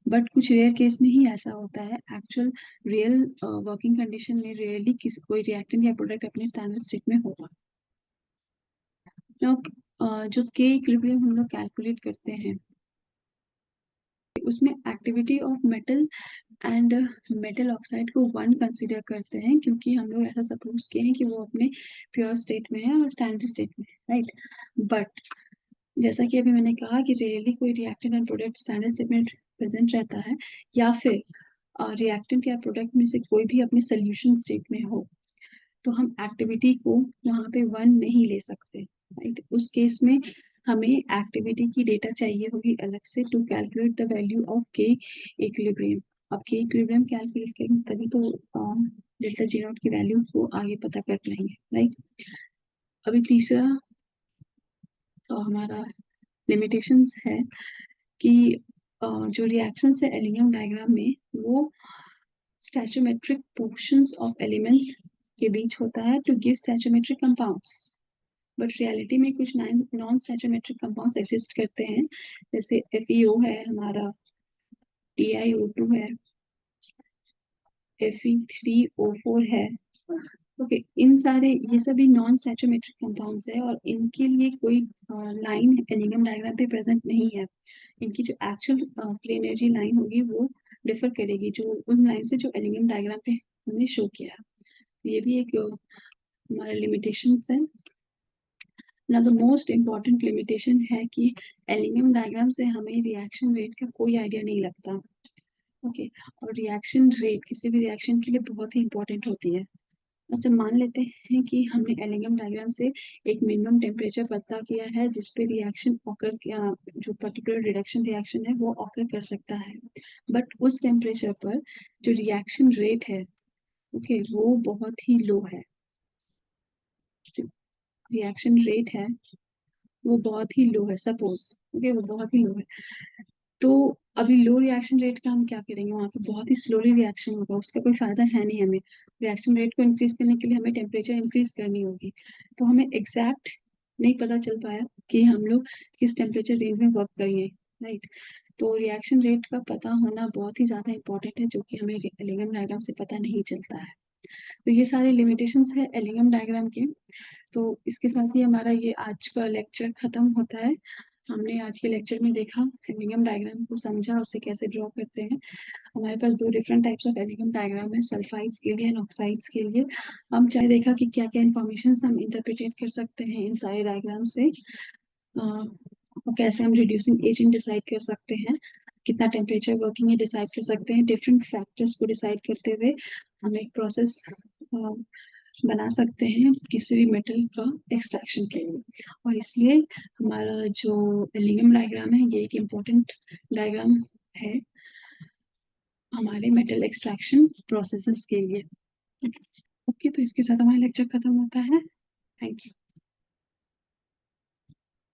बट कुछ रेयर केस में ही ऐसा होता है, एक्चुअल रियल वर्किंग कंडीशन में रेयरली किसी कोई रिएक्टेंट या प्रोडक्ट अपने स्टैंडर्ड स्टेट में होगा। Now, जो के इक्विलिब्रियम हम लोग कैलकुलेट करते हैं उसमें activity of metal and metal oxide को 1 कंसिडर करते हैं, क्योंकि हम लोग ऐसा सपोज किए हैं कि वो अपने प्योर स्टेट में है और स्टैंडर्ड स्टेट में है, राइट। बट जैसा कि अभी मैंने कहा कि रेयरली कोई reactant and product standard state में प्रेजेंट रहता है, या फिर रिएक्टेंट या प्रोडक्ट में से कोई भी अपने सोल्यूशन स्टेट में हो, तो हम एक्टिविटी को वहाँ पे 1 नहीं ले सकते, राइट। उस केस में हमें एक्टिविटी की डेटा चाहिए होगी अलग से to calculate the value of K equilibrium. अब के इक्विलिब्रियम कैलकुलेट करेंगे तभी तो डेल्टा जी नॉट की वैल्यू को आगे पता कर पाएंगे, राइट। अभी तीसरा हमारा लिमिटेशंस है कि जो रिएक्शंस है एलिनियम डायग्राम में, वो स्टैचोमेट्रिक पोर्शंस ऑफ एलिमेंट्स के बीच होता है to give stoichiometric compounds. But reality में कुछ नॉन स्टैचोमेट्रिक कंपाउंड्स एग्जिस्ट करते हैं, जैसे FeO है हमारा, TiO2 है, Fe3O4 है। ओके, इन सारे ये सभी नॉन सैचुरेटेड कंपाउंड्स है और इनके लिए कोई लाइन एलिनियम डायग्राम पे प्रेजेंट नहीं है। इनकी जो एक्चुअल फ्री एनर्जी लाइन होगी वो डिफर करेगी जो उस लाइन से जो एलिनियम डायग्राम पे हमने शो किया है। ये भी एक हमारा लिमिटेशन है ना। द मोस्ट इम्पॉर्टेंट लिमिटेशन है कि एलिनियम डायग्राम से हमें रिएक्शन रेट का कोई आइडिया नहीं लगता। ओके, और रिएक्शन रेट किसी भी रिएक्शन के लिए बहुत ही इंपॉर्टेंट होती है। अच्छा, मान लेते हैं कि हमने एलिनियम डायग्राम से एक मिनिमम टेम्परेचर पता किया है जिस पे रिएक्शन ऑकर किया, जो पर्टिकुलर रिडक्शन रिएक्शन है वो ऑकर कर सकता है। बट उस टेम्परेचर पर जो रिएक्शन रेट है, ओके, वो बहुत ही लो है। रिएक्शन रेट है वो बहुत ही लो है, सपोज, ओके, वो बहुत ही लो है। तो अभी लो रिएक्शन रेट का हम क्या करेंगे, वहाँ पे बहुत ही स्लोली रिएक्शन होगा, उसका कोई फायदा है नहीं हमें। रिएक्शन रेट को इंक्रीज करने के लिए हमें टेम्परेचर इंक्रीज करनी होगी, तो हमें एग्जैक्ट नहीं पता चल पाया कि हम लोग किस टेम्परेचर रेंज में वर्क करेंगे, राइट। तो रिएक्शन रेट का पता होना बहुत ही ज़्यादा इंपॉर्टेंट है, जो कि हमें एलिनियम डायग्राम से पता नहीं चलता है। तो ये सारे लिमिटेशंस है एलिनियम डायग्राम के। तो इसके साथ ही हमारा ये आज का लेक्चर खत्म होता है। हमने आज के लेक्चर में देखा एलिनियम डायग्राम को, समझा उसे कैसे ड्रॉ करते हैं। हमारे पास 2 डिफरेंट टाइप्स ऑफ एलिनियम डायग्राम है, सल्फाइड्स के लिए एंड ऑक्साइड्स के लिए। हम चाहे देखा कि क्या क्या इन्फॉर्मेशन हम इंटरप्रिटेट कर सकते हैं इन सारे डायग्राम से, और कैसे हम रिड्यूसिंग एजेंट डिसाइड कर सकते हैं, कितना टेम्परेचर वर्किंग है डिसाइड कर सकते हैं। डिफरेंट फैक्टर्स को डिसाइड करते हुए हम एक प्रोसेस बना सकते हैं किसी भी मेटल का एक्सट्रैक्शन के लिए। और इसलिए हमारा जो एलिनियम डायग्राम है ये एक इम्पोर्टेंट डायग्राम है हमारे मेटल एक्सट्रैक्शन प्रोसेसेस के लिए। ओके, तो इसके साथ हमारा लेक्चर खत्म होता है। Thank you.